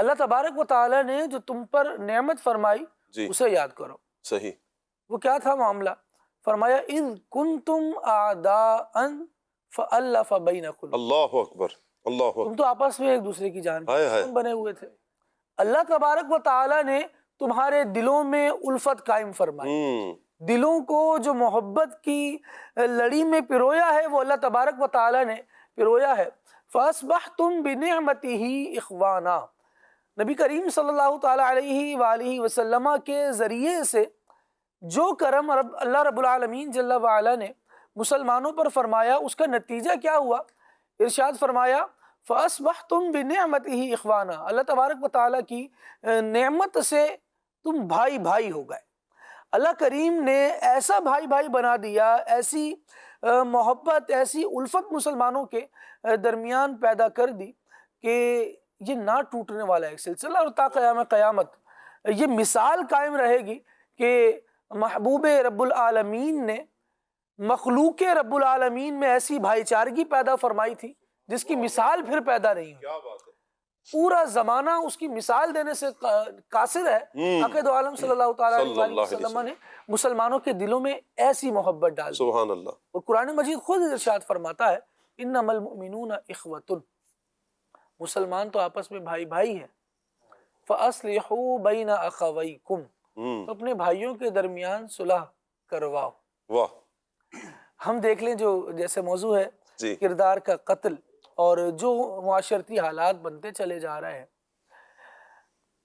اللہ تبارک و تعالیٰ نے جو تم پر نعمت فرمائی اسے یاد کرو۔ صحیح، وہ کیا تھا معاملہ؟ فرمایا اِذْ كُنْتُمْ أَعْدَاءً فَأَلَّفَ بَيْنَ قُلُوبِكُمْ، اللہ اکبر، اللہ اکبر، تم تو آپس میں ایک دوسرے کی جان ہائے ہائے، بنے ہوئے تھے، اللہ تبارک و تعالیٰ نے تمہارے دلوں میں الفت قائم فرمائی، دلوں کو جو محبت کی لڑی میں پرویا ہے وہ اللہ تبارک و تعالیٰ نے پرویا ہے۔ فَأَصْبَحْتُمْ بِنِعْمَتِهِ إِخْوَانًا، نبی کریم صلی اللہ تعالیٰ علیہ وآلہ وسلم کے ذریعے سے جو کرم اللہ رب العالمین جل وعلا نے مسلمانوں پر فرمایا اس کا نتیجہ کیا ہوا؟ ارشاد فرمایا فَأَصْبَحْتُمْ بِنِعْمَتِهِ إِخْوَانًا، اللہ تبارک و تعالیٰ کی نعمت سے تم بھائی بھائی ہو گئے۔ اللہ کریم نے ایسا بھائی بھائی بنا دیا، ایسی محبت، ایسی الفت مسلمانوں کے درمیان پیدا کر دی کہ یہ نہ ٹوٹنے والا ایک سلسلہ، اور تا قیام قیامت یہ مثال قائم رہے گی کہ محبوب رب العالمین نے مخلوق رب العالمین میں ایسی بھائی چارگی پیدا فرمائی تھی جس کی مثال پھر پیدا نہیں ہوئی۔ کیا بات ہے! پورا زمانہ اس کی مثال دینے سے قاصر ہے۔ آقا دو عالم صلی اللہ تعالیٰ علیہ وسلم نے مسلمانوں کے دلوں میں ایسی محبت ڈال دی، سبحان اللہ، اور قرآن مجید خود ارشاد فرماتا ہے انما المؤمنون اخوۃ، مسلمان تو آپس میں بھائی بھائی ہیں۔ فاصلحوا بین اخویکم، تو اپنے بھائیوں کے درمیان صلح کرواؤ۔ واہ، ہم دیکھ لیں جو جیسے موضوع ہے کردار کا قتل، اور جو معاشرتی حالات بنتے چلے جا رہے ہیں،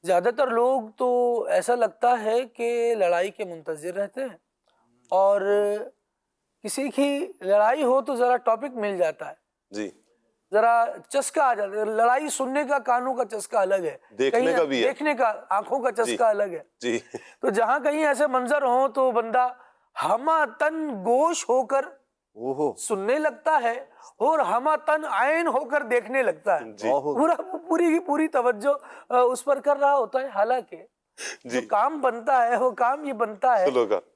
زیادہ تر لوگ تو ایسا لگتا ہے کہ لڑائی کے منتظر رہتے ہیں، اور کسی کی لڑائی ہو تو ذرا ٹاپک مل جاتا ہے، جی، ذرا چسکا آ جاتا ہے۔ لڑائی سننے کا کانوں کا چسکا الگ ہے، دیکھنے کا بھی ہے، دیکھنے کا آنکھوں کا چسکا الگ ہے۔ جی، تو جہاں کہیں ایسے منظر ہوں تو بندہ ہمہ تن گوش ہو کر سننے لگتا ہے اور ہمہ تن عین ہو کر دیکھنے لگتا ہے، پوری کی پوری توجہ اس پر کر رہا ہوتا ہے، حالانکہ جو کام بنتا ہے وہ کام یہ بنتا ہے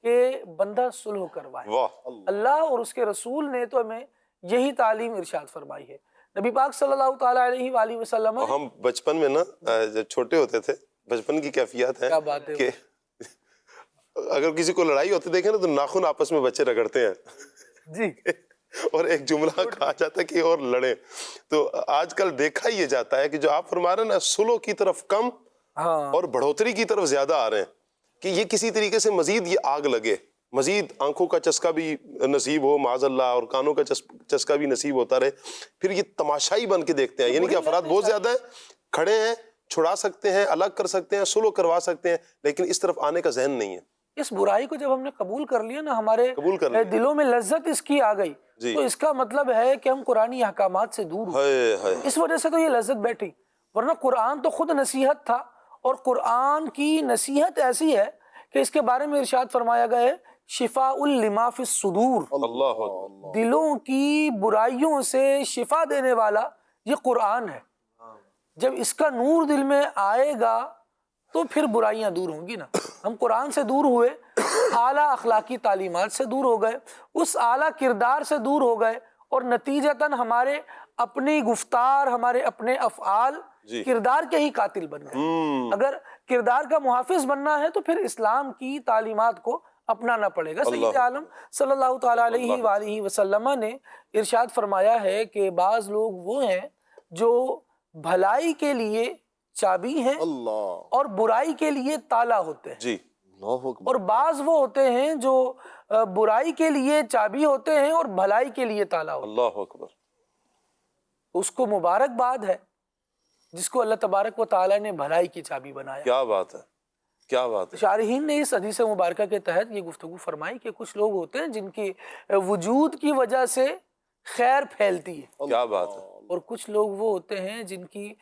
کہ بندہ صلح کروائے۔ اللہ اور اس کے رسول نے تو ہمیں یہی تعلیم ارشاد فرمائی ہے۔ نبی پاک صلی اللہ تعالیٰ علیہ وآلہ وسلم، ہم بچپن میں نا جب چھوٹے ہوتے تھے، بچپن کی کیفیات ہے کہ اگر کسی کو لڑائی ہوتی دیکھیں نا تو ناخن آپس میں بچے رگڑتے ہیں جی، اور ایک جملہ کہا جاتا ہے کہ اور لڑیں۔ تو آج کل دیکھا یہ جاتا ہے کہ جو آپ فرما رہے ہیں نا، صلح کی طرف کم اور بڑھوتری کی طرف زیادہ آ رہے ہیں، کہ یہ کسی طریقے سے مزید یہ آگ لگے، مزید آنکھوں کا چسکا بھی نصیب ہو معاذ اللہ، اور کانوں کا چسکا بھی نصیب ہوتا رہے، پھر یہ تماشائی بن کے دیکھتے ہیں۔ یعنی کہ افراد بہت زیادہ ہیں، کھڑے ہیں، چھڑا سکتے ہیں، الگ کر سکتے ہیں، صلح کروا سکتے ہیں، لیکن اس طرف آنے کا ذہن نہیں ہے۔ اس برائی کو جب ہم نے قبول کر لیا نا، ہمارے دلوں میں لذت اس کی آ گئی، تو اس کا مطلب ہے کہ ہم قرآنی احکامات سے دور ہوئے، اس وجہ سے تو یہ لذت بیٹھی، ورنہ قرآن تو خود نصیحت تھا، اور قرآن کی نصیحت ایسی ہے کہ اس کے بارے میں ارشاد فرمایا گیا ہے شفاء لما فی الصدور، دلوں کی برائیوں سے شفا دینے والا یہ قرآن ہے۔ جب اس کا نور دل میں آئے گا تو پھر برائیاں دور ہوں گی نا۔ ہم قرآن سے دور ہوئے، اعلیٰ اخلاقی تعلیمات سے دور ہو گئے، اس اعلیٰ کردار سے دور ہو گئے، اور نتیجتاً ہمارے اپنی گفتار، ہمارے اپنے افعال کردار کے ہی قاتل بن گئے۔ اگر کردار کا محافظ بننا ہے تو پھر اسلام کی تعلیمات کو اپنانا پڑے گا۔ سید عالم صلی اللہ تعالیٰ علیہ وآلہ وسلم نے ارشاد فرمایا ہے کہ بعض لوگ وہ ہیں جو بھلائی کے لیے چابی ہیں اور برائی کے لیے تالا ہوتے ہیں، اور بعض وہ ہوتے ہیں جو برائی کے لیے چابی ہوتے ہیں اور بھلائی کے لیے تالا ہوتے ہیں۔ اللہ اکبر۔ اس کو مبارکباد ہے جس کو اللہ تبارک و تعالیٰ نے بھلائی کی چابی بنایا۔ کیا بات ہے، کیا بات ہے۔ شارحین نے اس حدیث مبارکہ کے تحت یہ گفتگو فرمائی کہ کچھ لوگ ہوتے ہیں جن کی وجود کی وجہ سے خیر پھیلتی ہے، کیا بات ہے، اور کچھ لوگ وہ ہوتے ہیں جن کی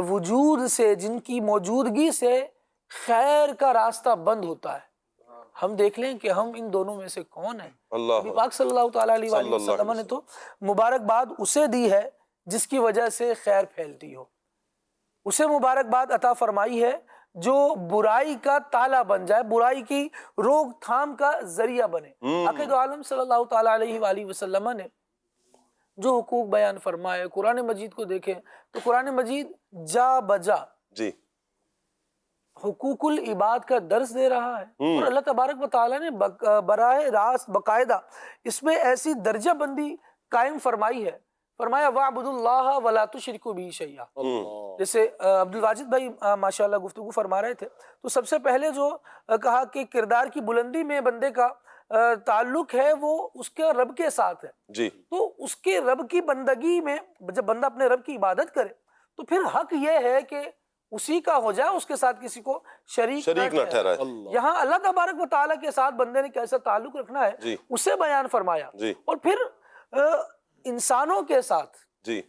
وجود سے، جن کی موجودگی سے خیر کا راستہ بند ہوتا ہے۔ ہم دیکھ لیں کہ ہم ان دونوں میں سے کون ہیں۔ نبی پاک صلی اللہ تعالیٰ علیہ وآلہ وسلم نے تو مبارکباد اسے دی ہے جس کی وجہ سے خیر پھیلتی ہو، اسے مبارکباد عطا فرمائی ہے جو برائی کا تالا بن جائے، برائی کی روک تھام کا ذریعہ بنے۔ آقا دو عالم صلی اللہ تعالیٰ علیہ وآلہ وسلم نے جو حقوق بیان فرمائے، قرآن مجید کو دیکھیں تو قرآن مجید جا بجا حقوق العباد کا درس دے رہا ہے، اور اللہ تبارک و تعالیٰ نے براہ راست باقاعدہ اس میں ایسی درجہ بندی قائم فرمائی ہے۔ فرمایا وَاعْبُدُوا اللَّهَ وَلَا تُشْرِكُوا بِهِ شَيْئًا۔ جیسے عبد الواجد بھائی ماشاءاللہ گفتگو فرما رہے تھے، تو سب سے پہلے جو کہا کہ کردار کی بلندی میں بندے کا تعلق ہے وہ اس کے رب کے ساتھ ہے، تو اس کے رب کی بندگی میں جب بندہ اپنے رب کی عبادت کرے تو پھر حق یہ ہے کہ اسی کا ہو جائے، اس کے ساتھ کسی کو شریک نہ ٹھہرائے۔ یہاں اللہ تبارک و تعالیٰ کے ساتھ بندے نے کیسا تعلق رکھنا ہے اسے بیان فرمایا، اور پھر انسانوں کے ساتھ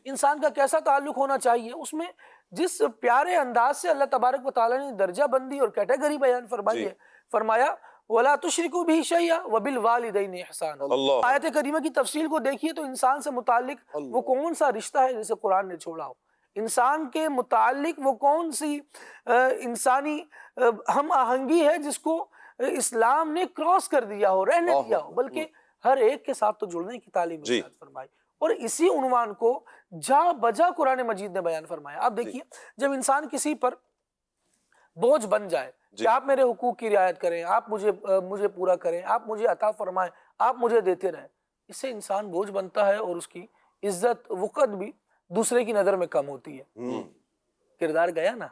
انسان کا کیسا تعلق ہونا چاہیے، اس میں جس پیارے انداز سے اللہ تبارک و تعالیٰ نے درجہ بندی اور کیٹیگری بیان فرمائی ہے، فرمایا وَلَا تُشْرِكُوا بِهِ شَيْئًا وَبِالْوَالِدَيْنِ إِحْسَانًا۔ آیت کریمہ کی تفصیل کو دیکھیے تو انسان سے متعلق وہ کون سا رشتہ ہے جسے قرآن نے چھوڑا ہو، انسان کے متعلق وہ کون سی انسانی ہم آہنگی ہے جس کو اسلام نے کراس کر دیا ہو، رہنے دیا ہو، بلکہ ہر ایک کے ساتھ تو جڑنے کی تعلیم فرمائی، اور اسی عنوان کو جا بجا قرآن مجید نے بیان فرمایا۔ آپ دیکھیے جب انسان کسی پر بوجھ بن جائے کہ آپ میرے حقوق کی رعایت کریں، آپ مجھے پورا کریں، آپ مجھے عطا فرمائیں، آپ مجھے دیتے رہیں، اس سے انسان بوجھ بنتا ہے اور اس کی عزت وقت بھی دوسرے کی نظر میں کم ہوتی ہے۔ کردار گیا نا،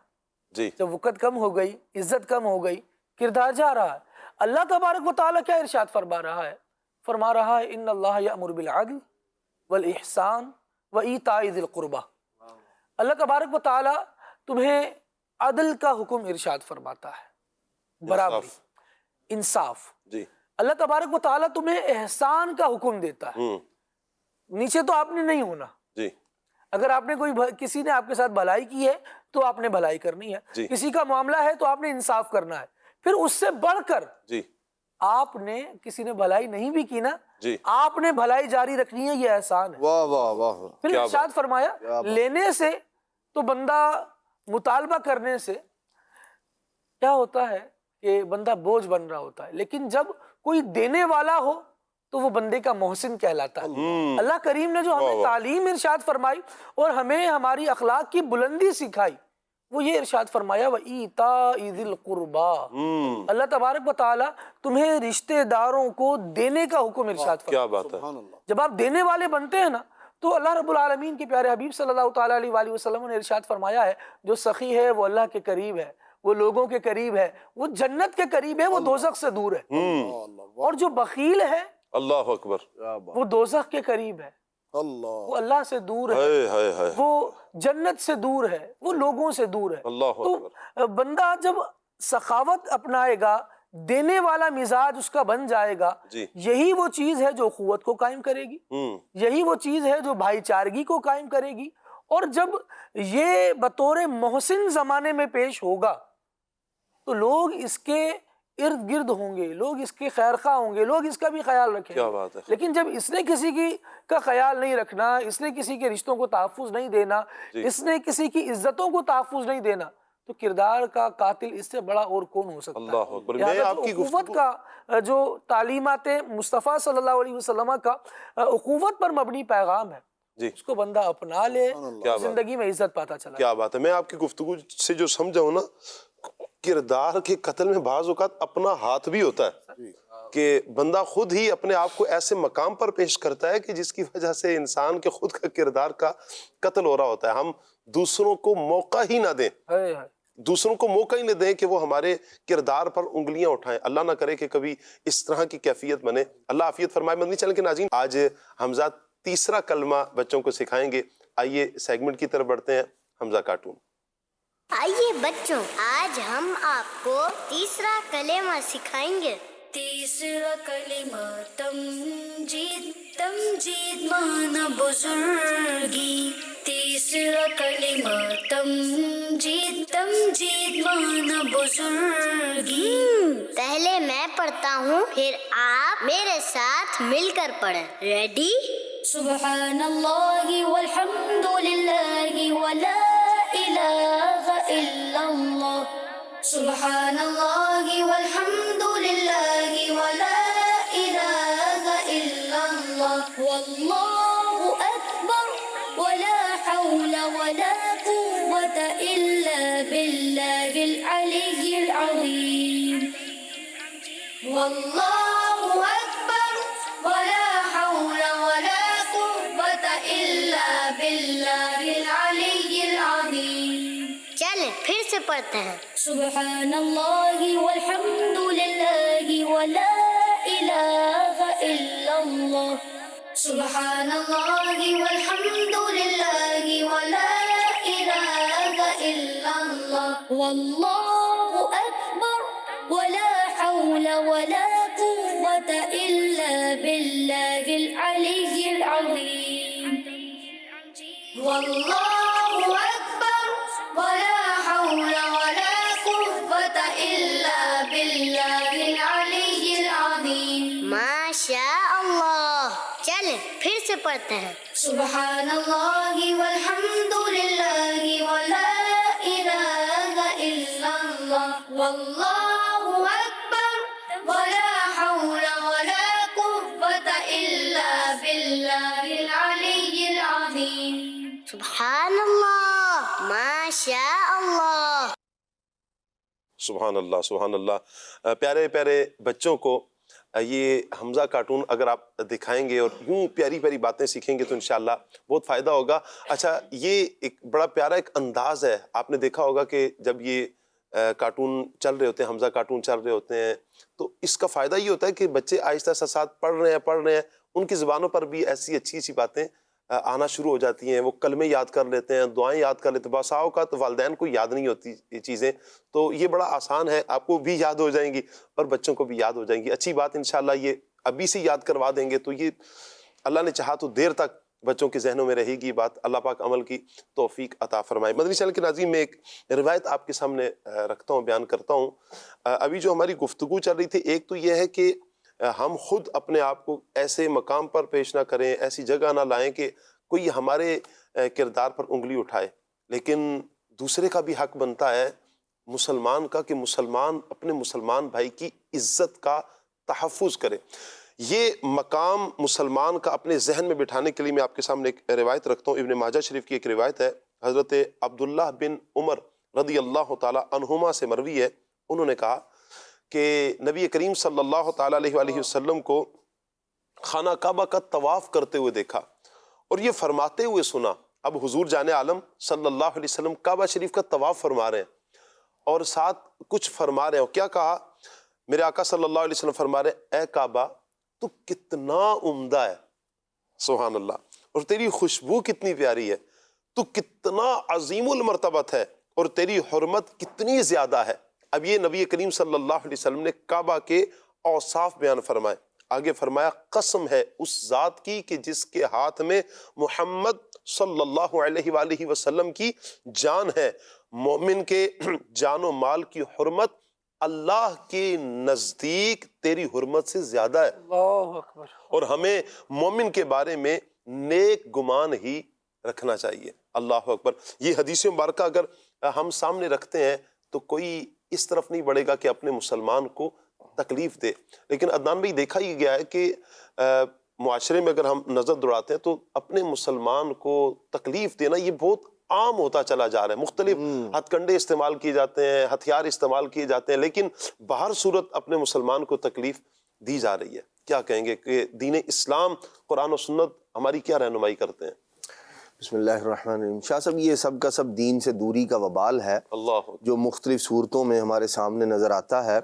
جب وقت کم ہو گئی، عزت کم ہو گئی، کردار جا رہا ہے۔ اللہ تبارک و تعالیٰ کیا ارشاد فرما رہا ہے؟ فرما رہا ہے ان اللہ یأمر بالعدل والاحسان وایتاء ذی القربى۔ اللہ تبارک و تعالیٰ تمہیں عدل کا حکم ارشاد فرماتا ہے، برابری، انصاف۔ اللہ تبارک و تعالیٰ تمہیں احسان کا حکم دیتا ہے، نیچے تو آپ نے نہیں ہونا، اگر آپ نے کسی نے آپ کے ساتھ بھلائی کی ہے تو آپ نے بھلائی کرنی ہے، کسی کا معاملہ ہے تو آپ نے انصاف کرنا ہے، پھر اس سے بڑھ کر آپ نے کسی نے بھلائی نہیں بھی کی نا جی آپ نے بھلائی جاری رکھنی ہے، یہ احسان ہے۔ واہ واہ واہ، پھر ارشاد فرمایا لینے سے تو بندہ مطالبہ کرنے سے کیا ہوتا ہے کہ بندہ بوجھ بن رہا ہوتا ہے، لیکن جب کوئی دینے والا ہو تو وہ بندے کا محسن کہلاتا ہے۔ اللہ کریم نے جو ہمیں تعلیم ارشاد فرمائی اور ہمیں ہماری اخلاق کی بلندی سکھائی، وہ یہ ارشاد فرمایا وَإِيتَاءِ ذِي الْقُرْبَى، اللہ تبارک و تعالیٰ تمہیں رشتہ داروں کو دینے کا حکم ارشاد فرمایا۔ کیا بات ہے، جب آپ دینے والے بنتے ہیں نا تو اللہ رب العالمین کے پیارے حبیب صلی اللہ تعالیٰ علیہ وآلہ وسلم نے ارشاد فرمایا ہے جو سخی ہے وہ اللہ کے قریب ہے، وہ لوگوں کے قریب ہے، وہ جنت کے قریب ہے، وہ دوزخ سے دور ہے۔ اور جو بخیل ہے اللہ اکبر، وہ دوزخ کے قریب ہے، وہ اللہ سے دور ہے، وہ جنت سے دور ہے، وہ لوگوں سے دور ہے۔ اللہ اکبر۔ تو بندہ جب سخاوت اپنائے گا، دینے والا مزاج اس کا بن جائے گا، جی یہی وہ چیز ہے جو اخوت کو قائم کرے گی، یہی وہ چیز ہے جو بھائی چارگی کو قائم کرے گی۔ اور جب یہ بطور محسن زمانے میں پیش ہوگا تو لوگ اس کے ارد گرد ہوں گے، لوگ اس کے خیر خواہ ہوں گے، لوگ اس کا بھی خیال رکھیں کیا گے۔ بات ہے، لیکن جب اس نے کسی کا خیال نہیں رکھنا، اس نے کسی کے رشتوں کو تحفظ نہیں دینا، اس نے کسی کی عزتوں کو تحفظ نہیں دینا، تو کردار کا قاتل اس سے بڑا اور کون ہو سکتا ہے؟ اللہ اکبر۔ میں لہٰذا آپ کی جو اخوت کا جو تعلیمات مصطفیٰ صلی اللہ علیہ وسلم کا اخوت پر مبنی پیغام ہے، جی اس کو بندہ اپنا لے، کیا بات، زندگی میں عزت پاتا چلا۔ کیا بات ہے۔ میں آپ کی گفتگو سے جو سمجھا ہوں نا، کردار کے قتل میں بعض اوقات اپنا ہاتھ بھی ہوتا ہے کہ بندہ خود ہی اپنے آپ کو ایسے مقام پر پیش کرتا ہے کہ جس کی وجہ سے انسان کے خود کا کردار کا قتل ہو رہا ہوتا ہے۔ ہم دوسروں کو موقع ہی نہ دیں، دوسروں کو موقع ہی نہ دیں کہ وہ ہمارے کردار پر انگلیاں اٹھائیں۔ اللہ نہ کرے کہ کبھی اس طرح کی کیفیت بنے۔ اللہ عافیت فرمائے۔ مدنی چینل کے ناظرین، آج حمزہ تیسرا کلمہ بچوں کو سکھائیں گے۔ آئیے سیگمنٹ کی طرف بڑھتے ہیں، حمزہ کارٹون۔ آئیے بچوں، آج ہم آپ کو تیسرا کلمہ سکھائیں گے۔ تیسرا کلمہ تمجید، تمجید مانا بزرگی۔ تیسرا کلمہ تمجید، تمجید مانا بزرگی۔ پہلے میں پڑھتا ہوں، پھر آپ میرے ساتھ مل کر پڑھیں۔ ریڈی؟ سبحان اللہ والحمد للہ ولا الہ الا اللہ، سبحان اللہ والحمد للہ ولا الہ الا اللہ، واللہ اکبر ولا حول ولا قوة الا باللہ العلی العظیم، واللہ اکبر ولا حول ولا قوة الا باللہ العلی العظیم۔ چلیں پھر سے پڑھتے ہیں۔ سبحان اللہ والحمد للہ ولا الہ الا اللہ، سبحان اللہ والحمد للہ ولا الہ الا اللہ، واللہ اکبر ولا حول ولا قوة الا باللہ العلی العظیم، واللہ اکبر ولا حول ولا قوة الا باللہ العلی العظیم۔ ماشاء اللہ۔ چلیں پھر سے پڑھتے ہیں۔ سبحان اللہ والحمد للہ ولا الہ الا اللہ، واللہ اکبر ولا حول ولا قوة الا باللہ العلی العظیم۔ سبحان اللہ، ماشاء اللہ۔ سبحان اللہ، سبحان اللہ۔ پیارے پیارے بچوں کو یہ حمزہ کارٹون اگر آپ دکھائیں گے اور یوں پیاری پیاری باتیں سیکھیں گے تو انشاءاللہ بہت فائدہ ہوگا۔ اچھا، یہ ایک بڑا پیارا ایک انداز ہے۔ آپ نے دیکھا ہوگا کہ جب یہ کارٹون چل رہے ہوتے ہیں، حمزہ کارٹون چل رہے ہوتے ہیں، تو اس کا فائدہ یہ ہوتا ہے کہ بچے آہستہ ساتھ پڑھ رہے ہیں، ان کی زبانوں پر بھی ایسی اچھی اچھی باتیں آنا شروع ہو جاتی ہیں، وہ کلمے یاد کر لیتے ہیں، دعائیں یاد کر لیتے ہیں۔ بسا اوقات والدین کو یاد نہیں ہوتی یہ چیزیں، تو یہ بڑا آسان ہے، آپ کو بھی یاد ہو جائیں گی اور بچوں کو بھی یاد ہو جائیں گی۔ اچھی بات، انشاءاللہ یہ ابھی سے یاد کروا دیں گے تو یہ اللہ نے چاہا تو دیر تک بچوں کے ذہنوں میں رہے گی بات۔ اللہ پاک عمل کی توفیق عطا فرمائے۔ مدنی چینل کے ناظرین، میں ایک روایت آپ کے سامنے رکھتا ہوں، بیان کرتا ہوں۔ ابھی جو ہماری گفتگو چل رہی تھی، ایک تو یہ ہے کہ ہم خود اپنے آپ کو ایسے مقام پر پیش نہ کریں، ایسی جگہ نہ لائیں کہ کوئی ہمارے کردار پر انگلی اٹھائے، لیکن دوسرے کا بھی حق بنتا ہے مسلمان کا کہ مسلمان اپنے مسلمان بھائی کی عزت کا تحفظ کرے۔ یہ مقام مسلمان کا اپنے ذہن میں بٹھانے کے لیے میں آپ کے سامنے ایک روایت رکھتا ہوں۔ ابن ماجہ شریف کی ایک روایت ہے، حضرت عبداللہ بن عمر رضی اللہ تعالی عنہما سے مروی ہے، انہوں نے کہا کہ نبی کریم صلی اللہ تعالی علیہ وآلہ وسلم کو خانہ کعبہ کا طواف کرتے ہوئے دیکھا اور یہ فرماتے ہوئے سنا۔ اب حضور جان عالم صلی اللہ علیہ وسلم کعبہ شریف کا طواف فرما رہے ہیں اور ساتھ کچھ فرما رہے ہیں، کیا کہا؟ میرے آقا صلی اللہ علیہ وسلم فرما رہے ہیں، اے کعبہ تو کتنا عمدہ ہے، سبحان اللہ، اور تیری خوشبو کتنی پیاری ہے، تو کتنا عظیم المرتبت ہے اور تیری حرمت کتنی زیادہ ہے۔ اب یہ نبی کریم صلی اللہ علیہ وسلم نے کعبہ کے اوصاف بیان فرمائے۔ آگے فرمایا، قسم ہے اس ذات کی کہ جس کے ہاتھ میں محمد صلی اللہ علیہ وآلہ وسلم کی جان ہے، مومن کے جان و مال کی حرمت اللہ کے نزدیک تیری حرمت سے زیادہ ہے، اللہ اکبر۔ اور ہمیں مومن کے بارے میں نیک گمان ہی رکھنا چاہیے۔ اللہ اکبر۔ یہ حدیث مبارکہ اگر ہم سامنے رکھتے ہیں تو کوئی اس طرف نہیں بڑھے گا کہ اپنے مسلمان کو تکلیف دے، لیکن عدنان بھائی دیکھا ہی گیا ہے کہ معاشرے میں اگر ہم نظر دوڑاتے ہیں تو اپنے مسلمان کو تکلیف دینا یہ بہت عام ہوتا چلا جا رہا ہے۔ مختلف ہتھ کنڈے استعمال کیے جاتے ہیں، ہتھیار استعمال کیے جاتے ہیں، لیکن بہر صورت اپنے مسلمان کو تکلیف دی جا رہی ہے۔ کیا کہیں گے کہ دین اسلام، قرآن و سنت ہماری کیا رہنمائی کرتے ہیں؟ بسم اللہ الرحمن الرحیم۔ شاہ صاحب، یہ سب کا سب دین سے دوری کا وبال ہے جو مختلف صورتوں میں ہمارے سامنے نظر آتا ہے۔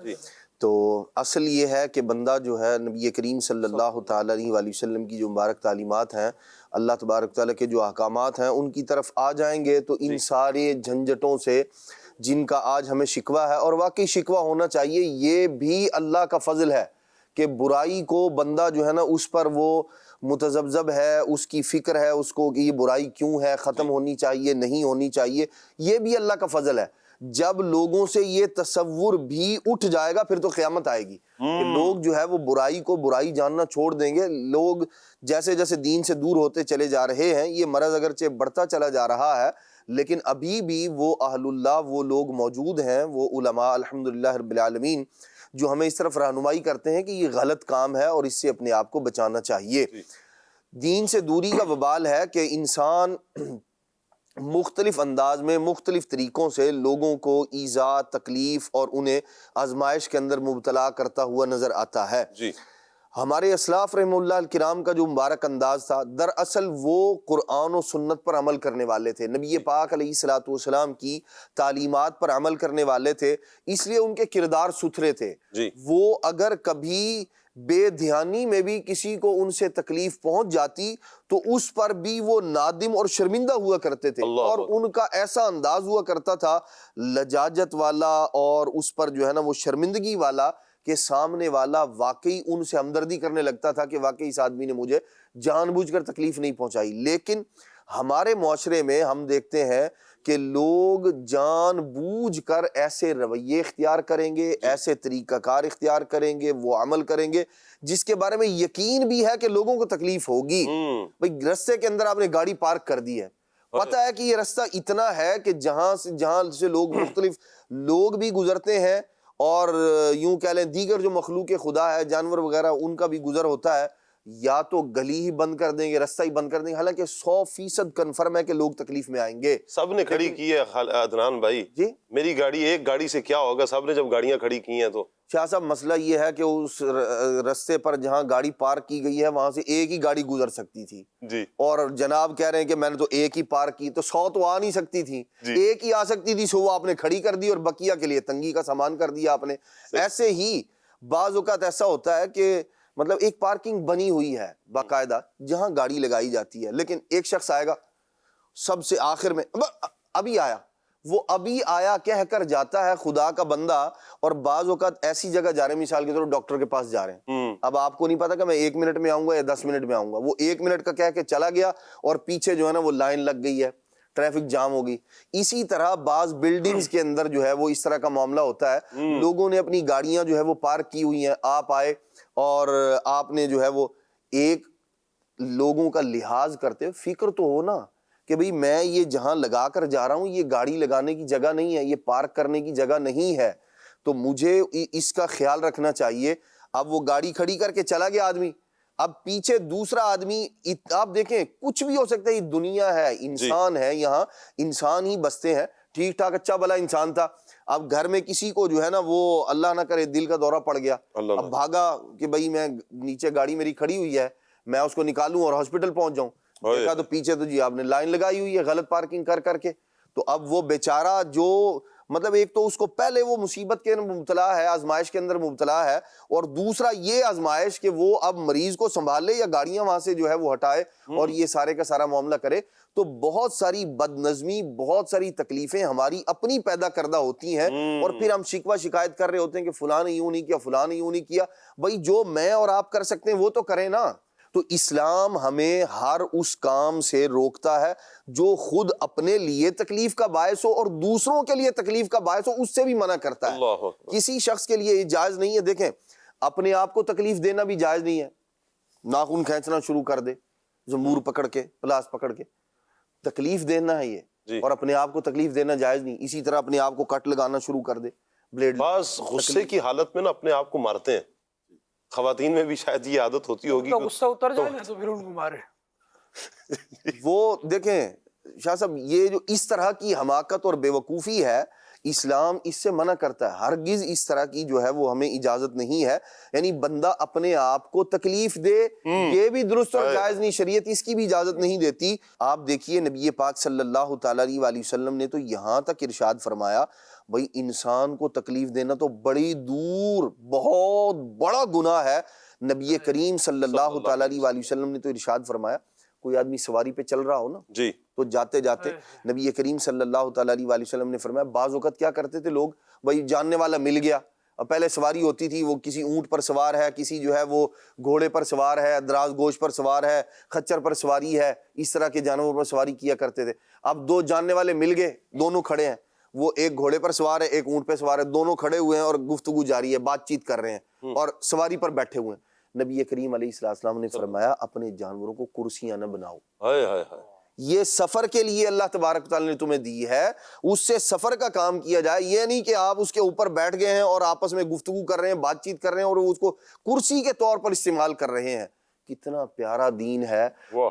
تو اصل یہ ہے کہ بندہ جو ہے نبی کریم صلی اللہ تعالی علیہ وآلہ وسلم کی جو مبارک تعلیمات ہیں، اللہ تبارک تعالیٰ کے جو احکامات ہیں، ان کی طرف آ جائیں گے تو ان سارے جھنجھٹوں سے جن کا آج ہمیں شکوہ ہے، اور واقعی شکوہ ہونا چاہیے، یہ بھی اللہ کا فضل ہے کہ برائی کو بندہ جو ہے نا اس پر وہ متذبذب ہے، اس کی فکر ہے اس کو کہ یہ برائی کیوں ہے، ختم ہونی چاہیے، نہیں ہونی چاہیے، یہ بھی اللہ کا فضل ہے۔ جب لوگوں سے یہ تصور بھی اٹھ جائے گا پھر تو قیامت آئے گی کہ لوگ جو ہے وہ برائی کو برائی جاننا چھوڑ دیں گے۔ لوگ جیسے جیسے دین سے دور ہوتے چلے جا رہے ہیں، یہ مرض اگرچہ بڑھتا چلا جا رہا ہے، لیکن ابھی بھی وہ اہل اللہ، وہ لوگ موجود ہیں، وہ علماء الحمدللہ رب العالمین جو ہمیں اس طرف رہنمائی کرتے ہیں کہ یہ غلط کام ہے اور اس سے اپنے آپ کو بچانا چاہیے۔ دین سے دوری کا وبال ہے کہ انسان مختلف انداز میں، مختلف طریقوں سے لوگوں کو ایذا، تکلیف اور انہیں آزمائش کے اندر مبتلا کرتا ہوا نظر آتا ہے۔ ہمارے اسلاف رحمہ اللہ الکرام کا جو مبارک انداز تھا، دراصل وہ قرآن و سنت پر عمل کرنے والے تھے، نبی پاک علیہ الصلوۃ والسلام کی تعلیمات پر عمل کرنے والے تھے، اس لیے ان کے کردار ستھرے تھے۔ وہ اگر کبھی بے دھیانی میں بھی کسی کو ان سے تکلیف پہنچ جاتی تو اس پر بھی وہ نادم اور شرمندہ ہوا کرتے تھے، اور ان کا ایسا انداز ہوا کرتا تھا لجاجت والا اور اس پر جو ہے نا وہ شرمندگی والا کہ سامنے والا واقعی ان سے ہمدردی کرنے لگتا تھا کہ واقعی اس آدمی نے مجھے جان بوجھ کر تکلیف نہیں پہنچائی۔ لیکن ہمارے معاشرے میں ہم دیکھتے ہیں کہ لوگ جان بوجھ کر ایسے رویے اختیار کریں گے، ایسے طریقہ کار اختیار کریں گے، وہ عمل کریں گے جس کے بارے میں یقین بھی ہے کہ لوگوں کو تکلیف ہوگی۔ بھئی رستے کے اندر آپ نے گاڑی پارک کر دی ہے، پتہ ہے کہ یہ رستہ اتنا ہے کہ جہاں سے لوگ مختلف لوگ بھی گزرتے ہیں، اور یوں کہہ لیں دیگر جو مخلوق خدا ہے، جانور وغیرہ، ان کا بھی گزر ہوتا ہے، یا تو گلی ہی بند کر دیں گے، رستہ ہی بند کر دیں گے، حالانکہ 100% کنفرم ہے کہ لوگ تکلیف میں آئیں گے۔ سب نے کھڑی کی ہے عدنان بھائی، میری گاڑی ایک گاڑی سے کیا ہوگا، سب نے جب گاڑیاں کھڑی کی ہیں تو۔ شاہ صاحب مسئلہ یہ ہے کہ اس رستے پر جہاں گاڑی پارک کی گئی ہے وہاں سے ایک ہی گاڑی گزر سکتی تھی، اور جناب کہہ رہے ہیں کہ میں نے تو ایک ہی پارک کی، تو 100 تو آ نہیں سکتی تھی، ایک ہی آ سکتی تھی، سو وہ آپ نے کھڑی کر دی اور بقیہ کے لیے تنگی کا سامان کر دیا آپ نے۔ ایسے ہی بعض اوقات ایسا ہوتا ہے کہ مطلب ایک پارکنگ بنی ہوئی ہے باقاعدہ جہاں گاڑی لگائی جاتی ہے، لیکن ایک شخص آئے گا سب سے آخر میں، ابھی آیا، وہ ابھی آیا کہہ کر جاتا ہے خدا کا بندہ، اور بعض اوقات ایسی جگہ جا رہے ہیں، مثال کے طور پر ڈاکٹر کے پاس جا رہے ہیں، اب آپ کو نہیں پتا کہ میں 1 منٹ میں آؤں گا یا 10 منٹ میں آؤں گا، وہ 1 منٹ کا کہہ کے چلا گیا اور پیچھے جو ہے نا وہ لائن لگ گئی ہے، ٹریفک جام ہوگی۔ اسی طرح بعض بلڈنگز کے اندر جو ہے وہ اس طرح کا معاملہ ہوتا ہے، لوگوں نے اپنی گاڑیاں جو ہے وہ پارک کی ہوئی ہیں، آپ آئے اور آپ نے جو ہے وہ ایک لوگوں کا لحاظ کرتے ہوئے فکر تو ہو نا کہ بھئی میں یہ جہاں لگا کر جا رہا ہوں یہ گاڑی لگانے کی جگہ نہیں ہے، یہ پارک کرنے کی جگہ نہیں ہے، تو مجھے اس کا خیال رکھنا چاہیے۔ اب وہ گاڑی کھڑی کر کے چلا گیا آدمی، اب پیچھے دوسرا آدمی، آپ دیکھیں کچھ بھی ہو سکتا ہے، یہ دنیا ہے، انسان ہے، یہاں انسان ہی بستے ہیں، ٹھیک ٹھاک اچھا بھلا انسان تھا، اب گھر میں کسی کو جو ہے نا وہ اللہ نہ کرے دل کا دورہ پڑ گیا، اب بھاگا کہ بھئی میں نیچے گاڑی میری کھڑی ہوئی ہے، میں اس کو نکالوں اور ہاسپٹل پہنچ جاؤں، دیکھا تو پیچھے تو جی آپ نے لائن لگائی ہوئی ہے غلط پارکنگ کر کر کے، تو اب وہ بیچارہ جو مطلب ایک تو اس کو پہلے وہ مصیبت کے اندر مبتلا ہے، آزمائش کے اندر مبتلا ہے، اور دوسرا یہ آزمائش کہ وہ اب مریض کو سنبھال لے یا گاڑیاں وہاں سے جو ہے وہ ہٹائے اور یہ سارے کا سارا معاملہ کرے، تو بہت ساری بد نظمی، بہت ساری تکلیفیں ہماری اپنی پیدا کردہ ہوتی ہیں، اور پھر ہم شکوہ شکایت کر رہے ہوتے ہیں کہ فلاں نے یوں نہیں کیا، فلاں نے یوں نہیں کیا۔ بھائی جو میں اور آپ کر سکتے ہیں وہ تو کریں نا۔ تو اسلام ہمیں ہر اس کام سے روکتا ہے جو خود اپنے لیے تکلیف کا باعث ہو اور دوسروں کے لیے تکلیف کا باعث ہو، اس سے بھی منع کرتا ہے۔ کسی شخص کے لیے یہ جائز نہیں ہے، دیکھیں اپنے آپ کو تکلیف دینا بھی جائز نہیں ہے، ناخن کھینچنا شروع کر دے زنبور پکڑ کے، پلاس پکڑ کے، تکلیف دینا ہے یہ، اور اپنے آپ کو تکلیف دینا جائز نہیں۔ اسی طرح اپنے آپ کو کٹ لگانا شروع کر دے، بلیڈ، بعض غصے کی حالت میں نا اپنے آپ کو مارتے ہیں، خواتین میں بھی شاید یہ عادت ہوتی ہوگی، غصہ اتر جائے نا تو پھر ان کو مارے۔ وہ دیکھیں شاہ صاحب یہ جو اس طرح کی حماقت اور بے وقوفی ہے، اسلام اس سے منع کرتا ہے، ہرگز اس طرح کی جو ہے وہ ہمیں اجازت نہیں ہے، یعنی بندہ اپنے آپ کو تکلیف دے یہ بھی درست اور جائز نہیں، شریعت اس کی بھی اجازت نہیں دیتی۔ آپ دیکھیے نبی پاک صلی اللہ تعالیٰ علیہ وسلم نے تو یہاں تک ارشاد فرمایا بھئی انسان کو تکلیف دینا تو بڑی دور بہت بڑا گناہ ہے۔ نبی کریم صلی اللہ تعالیٰ علیہ وسلم نے تو ارشاد فرمایا، کوئی آدمی سواری پہ چل رہا ہو نا جی تو جاتے جاتے نبی کریم صلی اللہ تعالیٰ علیہ وسلم نے فرمایا بعض اوقات کیا کرتے تھے لوگ، بھائی جاننے والا مل گیا، پہلے سواری ہوتی تھی، وہ کسی اونٹ پر سوار ہے، کسی جو ہے وہ گھوڑے پر سوار ہے، دراز گوش پر سوار ہے، خچر پر سواری ہے، اس طرح کے جانوروں پر سواری کیا کرتے تھے۔ اب دو جاننے والے مل گئے، دونوں کھڑے ہیں، وہ ایک گھوڑے پر سوار ہے ایک اونٹ پہ سوار ہے، دونوں کھڑے ہوئے ہیں اور گفتگو جاری ہے، بات چیت کر رہے ہیں اور سواری پر بیٹھے ہوئے ہیں۔ نبی کریم علیہ السلام نے فرمایا اپنے جانوروں کو کرسیاں نہ بناؤ، یہ سفر کے لیے اللہ تبارک تعالیٰ نے تمہیں دی ہے، اس سے سفر کا کام کیا جائے، یہ نہیں کہ آپ اس کے اوپر بیٹھ گئے ہیں اور آپس میں گفتگو کر رہے ہیں، بات چیت کر رہے ہیں اور اس کو کرسی کے طور پر استعمال کر رہے ہیں۔ کتنا پیارا دین ہے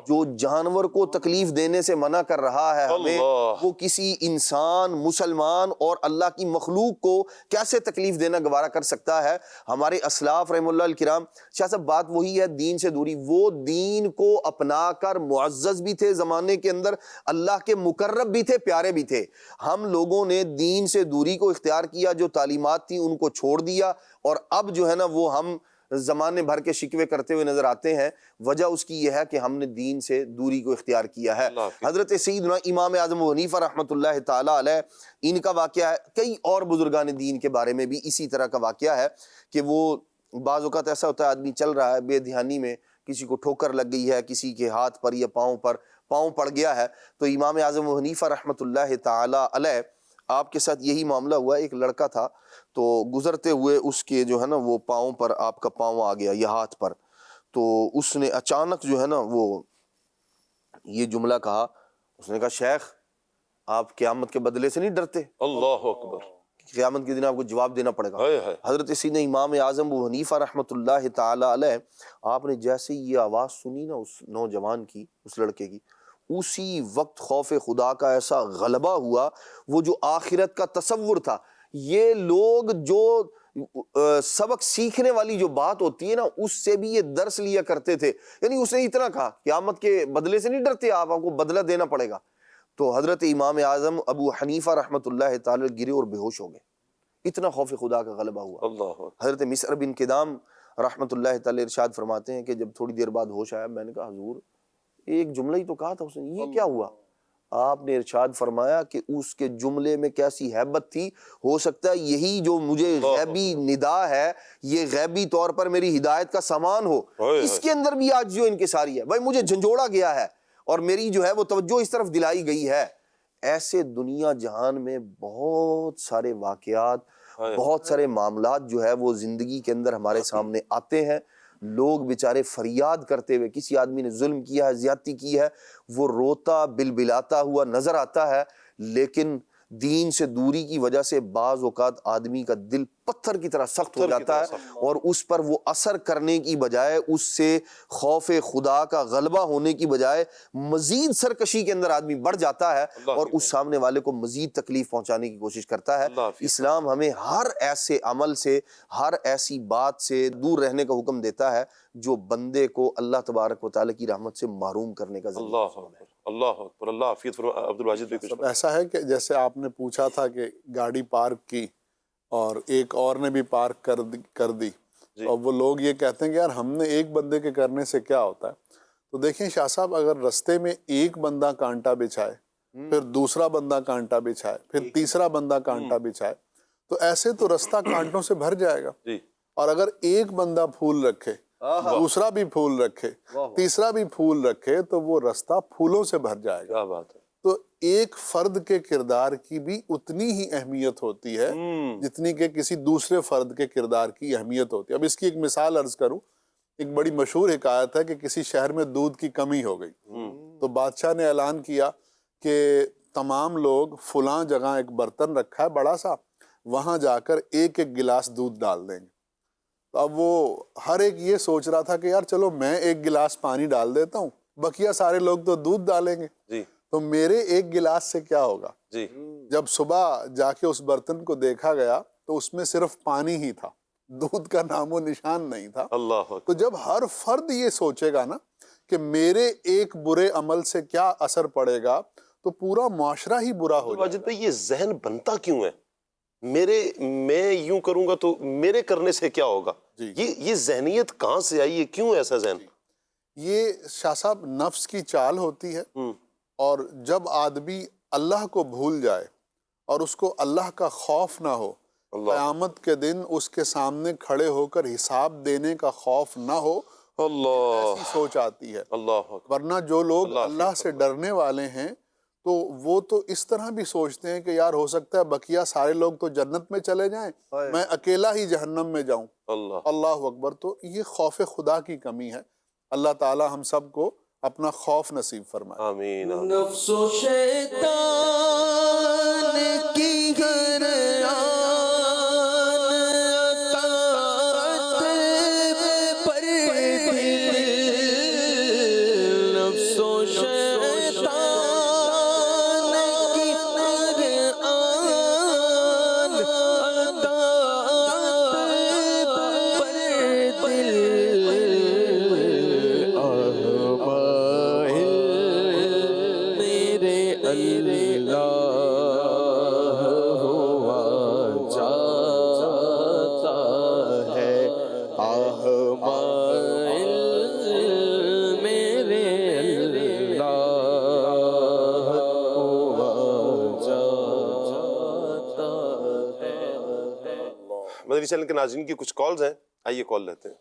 جو جانور کو تکلیف دینے سے منع کر رہا ہے ہمیں، وہ کسی انسان مسلمان اور اللہ کی مخلوق کو کیسے تکلیف دینا گوارا کر سکتا ہے۔ ہمارے اسلاف رحم اللہ الکرام، شاہ صاحب بات وہی ہے دین سے دوری، وہ دین کو اپنا کر معزز بھی تھے زمانے کے اندر، اللہ کے مقرب بھی تھے، پیارے بھی تھے۔ ہم لوگوں نے دین سے دوری کو اختیار کیا، جو تعلیمات تھی ان کو چھوڑ دیا، اور اب جو ہے نا وہ ہم زمانے بھر کے شکوے کرتے ہوئے نظر آتے ہیں۔ وجہ اس کی یہ ہے کہ ہم نے دین سے دوری کو اختیار کیا ہے۔ حضرت سیدنا امام اعظم ابو حنیفہ رحمۃ اللہ تعالیٰ علیہ، ان کا واقعہ ہے، کئی اور بزرگان دین کے بارے میں بھی اسی طرح کا واقعہ ہے کہ وہ بعض اوقات ایسا ہوتا ہے آدمی چل رہا ہے بے دھیانی میں، کسی کو ٹھوکر لگ گئی ہے، کسی کے ہاتھ پر یا پاؤں پڑ گیا ہے، تو امام اعظم ابو حنیفہ رحمۃ اللہ تعالیٰ علیہ آپ کے ساتھ یہی معاملہ ہوا۔ ایک لڑکا تھا تو گزرتے ہوئے اس کے جو ہے نا وہ پاؤں پر آپ کا پاؤں آ گیا یا ہاتھ پر، تو اس نے اچانک جو ہے نا وہ یہ جملہ کہا، اس نے کہا شیخ آپ قیامت کے بدلے سے نہیں ڈرتے؟ اللہ اکبر، قیامت کے دن آپ کو جواب دینا پڑے گا۔ حضرت سیدنا امام اعظم ابو حنیفہ رحمۃ اللہ تعالیٰ علیہ، آپ نے جیسے یہ آواز سنی نا اس نوجوان کی، اس لڑکے کی، اسی وقت خوف خدا کا ایسا غلبہ ہوا، وہ جو آخرت کا تصور تھا، یہ لوگ جو سبق سیکھنے والی جو بات ہوتی ہے نا اس سے بھی یہ درس لیا کرتے تھے، یعنی اس نے اتنا کہا قیامت کے بدلے سے نہیں ڈرتے آپ کو بدلہ دینا پڑے گا۔ تو حضرت امام اعظم ابو حنیفہ رحمۃ اللہ تعالی گرے اور بے ہوش ہو گئے، اتنا خوف خدا کا غلبہ ہوا۔ حضرت مصعب بن کدام رحمۃ اللہ تعالی ارشاد فرماتے ہیں کہ جب تھوڑی دیر بعد ہوش آیا، میں نے کہا حضور ایک جملہ ہی تو کہا تھا اس نے، یہ کیا ہوا؟ آپ نے ارشاد فرمایا کہ اس کے جملے میں کیسی ہیبت تھی، ہو سکتا ہے یہی جو مجھے غیبی ندا ہے یہ غیبی طور پر میری ہدایت کا سامان ہو، اس کے اندر بھی آج جو انکساری ہے، بھائی مجھے جھنجھوڑا گیا ہے اور میری جو ہے وہ توجہ اس طرف دلائی گئی ہے۔ ایسے دنیا جہان میں بہت سارے واقعات، بہت سارے معاملات جو ہے وہ زندگی کے اندر ہمارے سامنے آتے ہیں، لوگ بیچارے فریاد کرتے ہوئے، کسی آدمی نے ظلم کیا ہے، زیادتی کی ہے، وہ روتا بلبلاتا ہوا نظر آتا ہے، لیکن دین سے دوری کی وجہ سے بعض اوقات آدمی کا دل پتھر کی طرح سخت ہو جاتا ہے، اور اس پر وہ اثر کرنے کی بجائے، اس سے خوف خدا کا غلبہ ہونے کی بجائے مزید سرکشی کے اندر آدمی بڑھ جاتا ہے اور اس سامنے والے کو مزید تکلیف پہنچانے کی کوشش کرتا ہے۔ اسلام ہمیں ہر ایسے عمل سے، ہر ایسی بات سے دور رہنے کا حکم دیتا ہے جو بندے کو اللہ تبارک و تعالیٰ کی رحمت سے محروم کرنے کا ذریعہ ہے۔ اللہ اکبر، اللہ حافظ فرما۔ عبد الواجد بھائی کچھ ایسا ہے کہ جیسے آپ نے پوچھا تھا کہ گاڑی پارک کی اور ایک اور نے بھی پارک کر دی اور وہ لوگ یہ کہتے ہیں کہ یار ہم نے ایک بندے کے کرنے سے کیا ہوتا ہے، تو دیکھیں شاہ صاحب، اگر رستے میں ایک بندہ کانٹا بچھائے، پھر دوسرا بندہ کانٹا بچھائے، پھر تیسرا بندہ کانٹا بچھائے، تو ایسے تو رستہ کانٹوں سے بھر جائے گا۔ اور اگر ایک بندہ پھول رکھے، دوسرا بھی پھول رکھے، تیسرا بھی پھول رکھے، تو وہ رستہ پھولوں سے بھر جائے گا۔ کیا بات ہے۔ تو ایک فرد کے کردار کی بھی اتنی ہی اہمیت ہوتی ہے جتنی کہ کسی دوسرے فرد کے کردار کی اہمیت ہوتی ہے۔ اب اس کی ایک مثال عرض کروں، ایک بڑی مشہور حکایت ہے کہ کسی شہر میں دودھ کی کمی ہو گئی، تو بادشاہ نے اعلان کیا کہ تمام لوگ فلاں جگہ ایک برتن رکھا ہے بڑا سا، وہاں جا کر ایک ایک گلاس دودھ ڈال دیں گے۔ تو اب وہ ہر ایک یہ سوچ رہا تھا کہ یار چلو میں ایک گلاس پانی ڈال دیتا ہوں، بقیہ سارے لوگ تو دودھ ڈالیں گے، تو میرے ایک گلاس سے کیا ہوگا؟ جب صبح جا کے اس برتن کو دیکھا گیا تو اس میں صرف پانی ہی تھا، دودھ کا نام و نشان نہیں تھا۔ تو جب ہر فرد یہ سوچے گا نا کہ میرے ایک برے عمل سے کیا اثر پڑے گا، تو پورا معاشرہ ہی برا ہو جائے گا۔ واجد بھائی، یہ ذہن بنتا کیوں ہے؟ میں یوں کروں گا تو میرے کرنے سے کیا ہوگا؟ یہ ذہنیت کہاں سے آئی ہے؟ کیوں ایسا ذہن؟ یہ شاہ صاحب نفس کی چال ہوتی ہے، اور جب آدمی اللہ کو بھول جائے اور اس کو اللہ کا خوف نہ ہو، قیامت کے دن اس کے سامنے کھڑے ہو کر حساب دینے کا خوف نہ ہو، ایسی سوچ آتی ہے۔ ورنہ جو لوگ اللہ سے ڈرنے والے ہیں تو وہ تو اس طرح بھی سوچتے ہیں کہ یار ہو سکتا ہے بقیہ سارے لوگ تو جنت میں چلے جائیں، میں اکیلا ہی جہنم میں جاؤں۔ اللہ اکبر۔ تو یہ خوف خدا کی کمی ہے۔ اللہ تعالی ہم سب کو اپنا خوف نصیب فرمائے۔ آمین۔ نفس و شیطان کی گردان اطاعت پر دل، نفس و شیطان کی گردان اطاعت پر دل، مدنی چینل کے ناظرین کی کچھ کالز ہیں، آئیے کال لیتے ہیں۔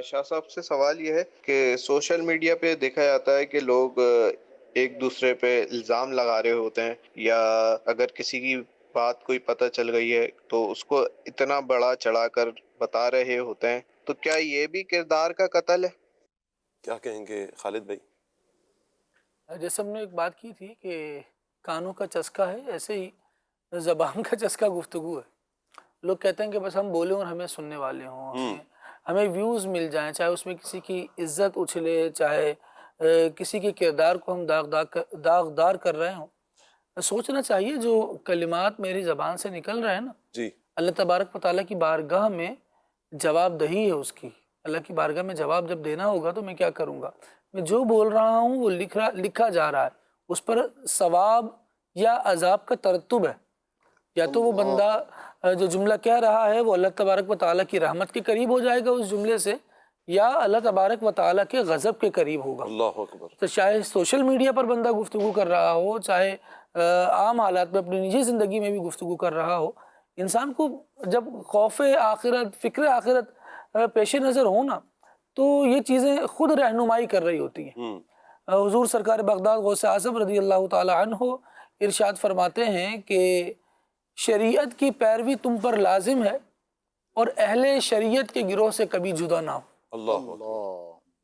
شاہ صاحب سے سوال یہ ہے کہ سوشل میڈیا پہ دیکھا جاتا ہے کہ لوگ ایک دوسرے پہ الزام لگا رہے ہوتے ہیں، یا اگر کسی کی بات کوئی پتہ چل گئی ہے تو اس کو اتنا بڑا چڑھا کر بتا رہے ہوتے ہیں، تو کیا یہ بھی کردار کا قتل ہے؟ کیا کہیں گے خالد بھائی؟ جیسے ہم نے ایک بات کی تھی کہ کانوں کا چسکا ہے، ایسے ہی زبان کا چسکا گفتگو ہے۔ لوگ کہتے ہیں کہ بس ہم بولیں اور ہمیں سننے والے ہوں، ہمیں ویوز مل جائیں، چاہے اس میں کسی کی عزت اچھلے، چاہے کسی کے کردار کو ہم داغدار کر رہے ہوں۔ سوچنا چاہیے جو کلمات میری زبان سے نکل رہے ہیں نا، اللہ تبارک و تعالیٰ کی بارگاہ میں جواب دہی ہے اس کی۔ اللہ کی بارگاہ میں جواب جب دینا ہوگا تو میں کیا کروں گا؟ میں جو بول رہا ہوں وہ لکھا جا رہا ہے، اس پر ثواب یا عذاب کا ترتب ہے۔ یا تو وہ بندہ جو جملہ کہہ رہا ہے وہ اللہ تبارک و تعالیٰ کی رحمت کے قریب ہو جائے گا اس جملے سے، یا اللہ تبارک و تعالیٰ کے غضب کے قریب ہوگا۔ اللہ اکبر۔ تو چاہے سوشل میڈیا پر بندہ گفتگو کر رہا ہو، چاہے عام حالات میں اپنی نجی زندگی میں بھی گفتگو کر رہا ہو، انسان کو جب خوف آخرت، فکر آخرت پیش نظر ہو نا، تو یہ چیزیں خود رہنمائی کر رہی ہوتی ہیں۔ حضور سرکار بغداد غوث اعظم رضی اللہ تعالی عنہ ارشاد فرماتے ہیں کہ شریعت کی پیروی تم پر لازم ہے اور اہل شریعت کے گروہ سے کبھی جدا نہ ہو۔ اللہ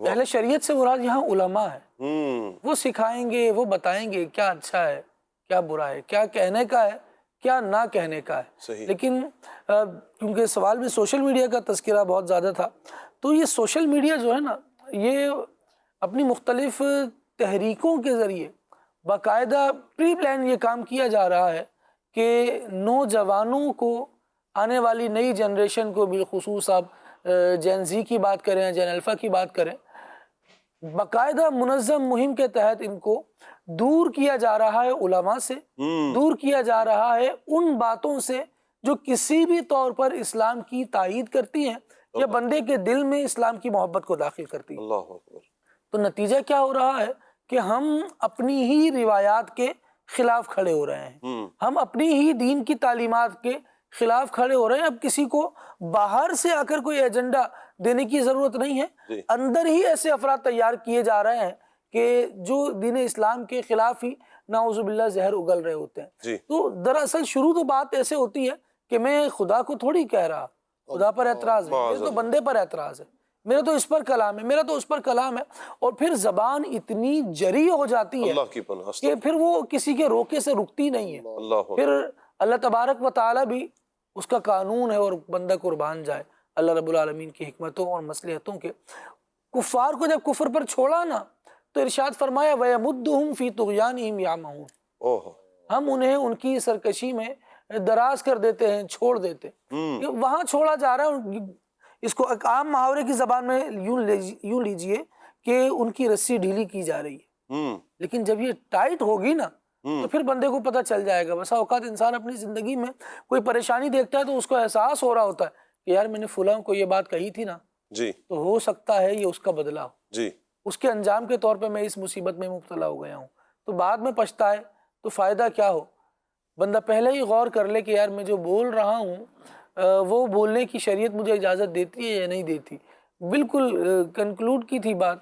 اہل شریعت سے مراد یہاں علماء ہے، وہ سکھائیں گے، وہ بتائیں گے کیا اچھا ہے کیا برا ہے، کیا کہنے کا ہے کیا نہ کہنے کا ہے۔ صحیح۔ لیکن کیونکہ سوال میں سوشل میڈیا کا تذکرہ بہت زیادہ تھا، تو یہ سوشل میڈیا جو ہے نا، یہ اپنی مختلف تحریکوں کے ذریعے باقاعدہ پری پلان یہ کام کیا جا رہا ہے کہ نوجوانوں کو، آنے والی نئی جنریشن کو، بالخصوص آپ جین زی کی بات کریں، جین الفا کی بات کریں، باقاعدہ منظم مہم کے تحت ان کو دور کیا جا رہا ہے علماء سے، دور کیا جا رہا ہے ان باتوں سے جو کسی بھی طور پر اسلام کی تائید کرتی ہیں یا بندے کے دل میں اسلام کی محبت کو داخل کرتی ہیں۔ اللہ اکبر۔ تو نتیجہ کیا ہو رہا ہے کہ ہم اپنی ہی روایات کے خلاف کھڑے ہو رہے ہیں، ہم اپنی ہی دین کی تعلیمات کے خلاف کھڑے ہو رہے ہیں۔ اب کسی کو باہر سے آ کر کوئی ایجنڈا دینے کی ضرورت نہیں ہے، اندر ہی ایسے افراد تیار کیے جا رہے ہیں کہ جو دین اسلام کے خلاف ہی نعوذ باللہ زہر اگل رہے ہوتے ہیں۔ تو دراصل شروع تو بات ایسے ہوتی ہے کہ میں خدا کو تھوڑی کہہ رہا، خدا پر اعتراض ہے، میرے تو بندے پر اعتراض ہے، میرا تو اس پر کلام ہے، میرا تو اس پر کلام ہے، اور پھر زبان اتنی جری ہو جاتی ہے اللہ کی پناہ کہ پھر وہ کسی کے روکے سے رکتی نہیں ہے۔ اللہ پھر اللہ تبارک و تعالی بھی اس کا قانون ہے اور بندہ قربان جائے اللہ رب العالمین کی حکمتوں اور مصلحتوں کے۔ کفار کو جب کفر پر چھوڑا نا تو ارشاد فرمایا وَيَمُدُّهُمْ فِي طُغْيَانِهِمْ يَعْمَهُونَ، ہم انہیں ان کی سرکشی میں دراز کر دیتے ہیں، چھوڑ دیتے ہیں۔ وہاں چھوڑا جا رہا ہے، اس کو ایک عام محاورے کی زبان میں یوں لیجئے کہ ان کی رسی ڈھیلی کی جا رہی ہے، لیکن جب یہ ٹائٹ ہوگی نا تو پھر بندے کو پتہ چل جائے گا۔ بسا اوقات انسان اپنی زندگی میں کوئی پریشانی دیکھتا ہے تو اس کو احساس ہو رہا ہوتا ہے کہ یار میں نے فلاں کو یہ بات کہی تھی نا، تو ہو سکتا ہے یہ اس کا بدلہ ہو، اس کے انجام کے طور پہ میں اس مصیبت میں مبتلا ہو گیا ہوں، تو بعد میں پچھتائے تو فائدہ کیا ہو۔ بندہ پہلے ہی غور کر لے کہ یار میں جو بول رہا ہوں وہ بولنے کی شریعت مجھے اجازت دیتی ہے یا نہیں دیتی۔ بالکل کنکلوڈ کی تھی بات